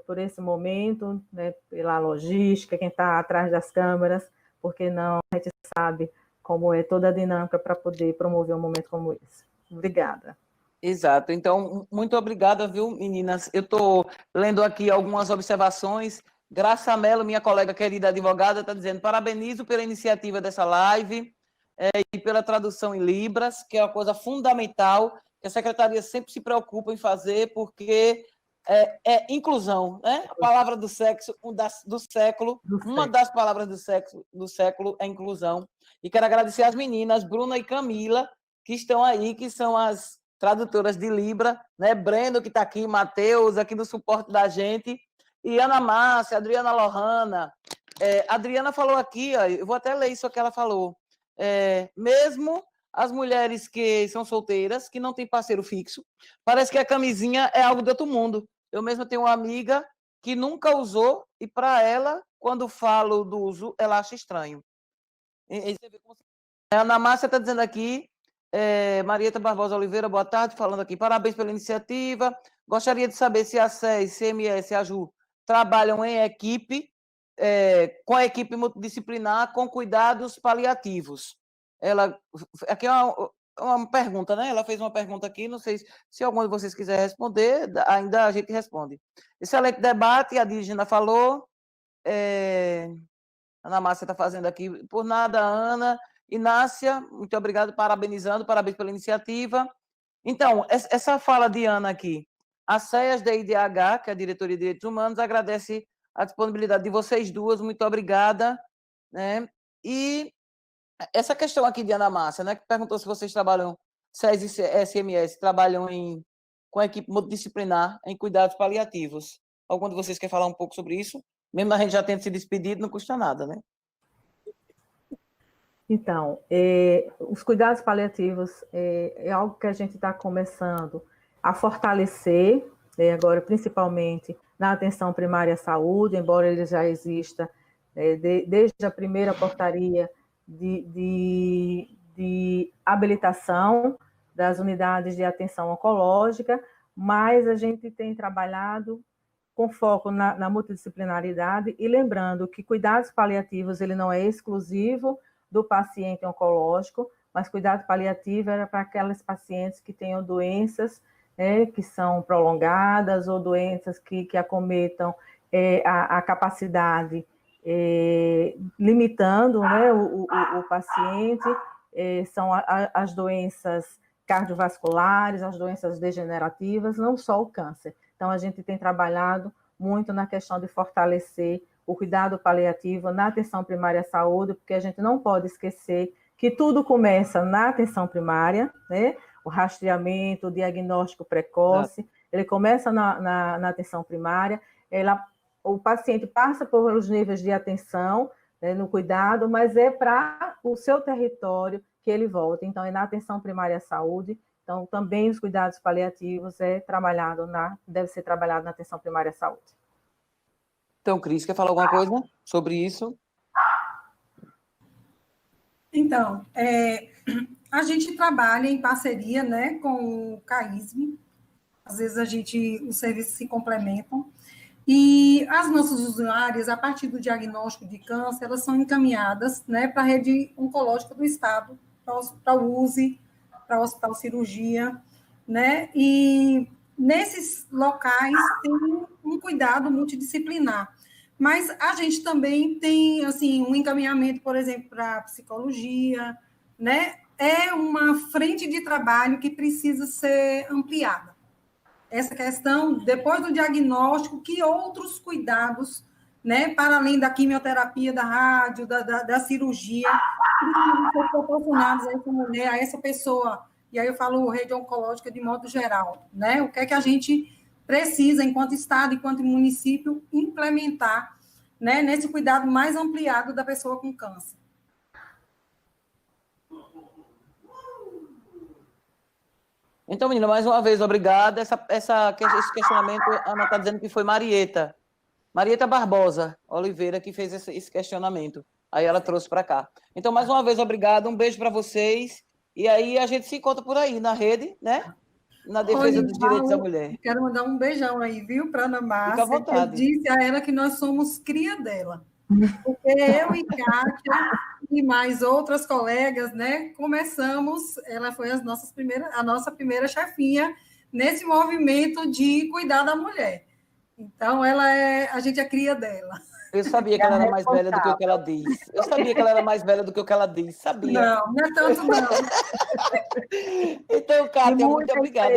por esse momento, né, pela logística, quem está atrás das câmeras, porque não, a gente sabe como é toda a dinâmica para poder promover um momento como esse. Obrigada. Exato. Então, muito obrigada, viu, meninas? Eu estou lendo aqui algumas observações. Graça Mello, minha colega querida advogada, está dizendo: parabenizo pela iniciativa dessa live e pela tradução em Libras, que é uma coisa fundamental, que a Secretaria sempre se preocupa em fazer, porque é inclusão, né? A palavra do sexo, do século, uma das palavras do século é inclusão. E quero agradecer às meninas, Bruna e Camila, que estão aí, que são as tradutoras de Libra, né? Breno, que está aqui, Matheus, aqui no suporte da gente, e Ana Márcia, Adriana Lohana. Adriana falou aqui, ó, eu vou até ler isso que ela falou. Mesmo as mulheres que são solteiras, que não têm parceiro fixo, parece que a camisinha é algo de outro mundo. Eu mesma tenho uma amiga que nunca usou, e para ela, quando falo do uso, ela acha estranho. A Ana Márcia está dizendo aqui, Marieta Barbosa Oliveira, boa tarde, falando aqui. Parabéns pela iniciativa. Gostaria de saber se a SES, CMS e a JU trabalham em equipe, com a equipe multidisciplinar, com cuidados paliativos. Aqui é uma pergunta, né? Ela fez uma pergunta aqui, não sei se algum de vocês quiser responder, ainda a gente responde. Excelente debate, a Dígena falou. Ana Márcia está fazendo aqui. Por nada, Ana. Inácia, muito obrigado, parabenizando, parabéns pela iniciativa. Então, essa fala de Ana aqui, a SEAS da IDH, que é a Diretoria de Direitos Humanos, agradece a disponibilidade de vocês duas, muito obrigada, né? E essa questão aqui de Ana Márcia, né, que perguntou se vocês trabalham, SES e SMS, trabalham com a equipe multidisciplinar em cuidados paliativos. Algum de vocês quer falar um pouco sobre isso? Mesmo a gente já tendo se despedido, não custa nada, né? Então, os cuidados paliativos é algo que a gente está começando a fortalecer, agora principalmente na atenção primária à saúde, embora ele já exista desde a primeira portaria de habilitação das unidades de atenção oncológica, mas a gente tem trabalhado com foco na multidisciplinaridade e lembrando que cuidados paliativos ele não é exclusivo do paciente oncológico, mas cuidado paliativo era para aquelas pacientes que tenham doenças que são prolongadas ou doenças que acometam a capacidade, limitando, né, o paciente, são as doenças cardiovasculares, as doenças degenerativas, não só o câncer. Então, a gente tem trabalhado muito na questão de fortalecer o cuidado paliativo na atenção primária à saúde, porque a gente não pode esquecer que tudo começa na atenção primária, né? O rastreamento, o diagnóstico precoce, ele começa na atenção primária, o paciente passa pelos níveis de atenção, né, no cuidado, mas é para o seu território que ele volta. Então, é na atenção primária à saúde. Então, também os cuidados paliativos deve ser trabalhado na atenção primária à saúde. Então, Cris, quer falar alguma coisa sobre isso? Então, a gente trabalha em parceria, né, com o CAISM. Às vezes os serviços se complementam. E as nossas usuárias, a partir do diagnóstico de câncer, elas são encaminhadas, né, para a rede oncológica do Estado, para o USE, para o Hospital Cirurgia, né? E nesses locais tem um cuidado multidisciplinar. Mas a gente também tem, assim, um encaminhamento, por exemplo, para psicologia, né? É uma frente de trabalho que precisa ser ampliada. Essa questão, depois do diagnóstico, que outros cuidados, né, para além da quimioterapia, da rádio, da cirurgia, precisam ser proporcionados a essa mulher, a essa pessoa. E aí eu falo rede oncológica de modo geral, né? O que é que a gente precisa, enquanto Estado, enquanto município, implementar, né, nesse cuidado mais ampliado da pessoa com câncer. Então, menina, mais uma vez, obrigada. Esse questionamento, a Ana está dizendo que foi Marieta Barbosa Oliveira que fez esse questionamento. Aí ela trouxe para cá. Então, mais uma vez, obrigado. Um beijo para vocês. E aí a gente se encontra por aí, na rede, né? Na defesa dos direitos da mulher. Quero mandar um beijão aí, viu, para Ana Márcia. Fica à vontade. Eu disse a ela que nós somos cria dela. Porque eu e Kátia e mais outras colegas, né, começamos, ela foi a nossa primeira chefinha nesse movimento de cuidar da mulher. Então, a gente é cria dela. Eu sabia que ela era mais velha do que o que ela diz. Eu sabia que ela era mais velha do que o que ela diz. Sabia. Não é tanto, não. Então, Kátia, muito obrigada.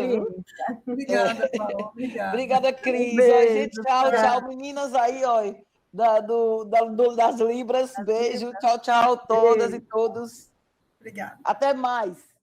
Obrigada, Paulo. Obrigada. Obrigada, Cris. Beijo, gente, tchau. Meninas aí, ó, das Libras. Beijo. Tchau, todas e todos. Obrigada. Até mais.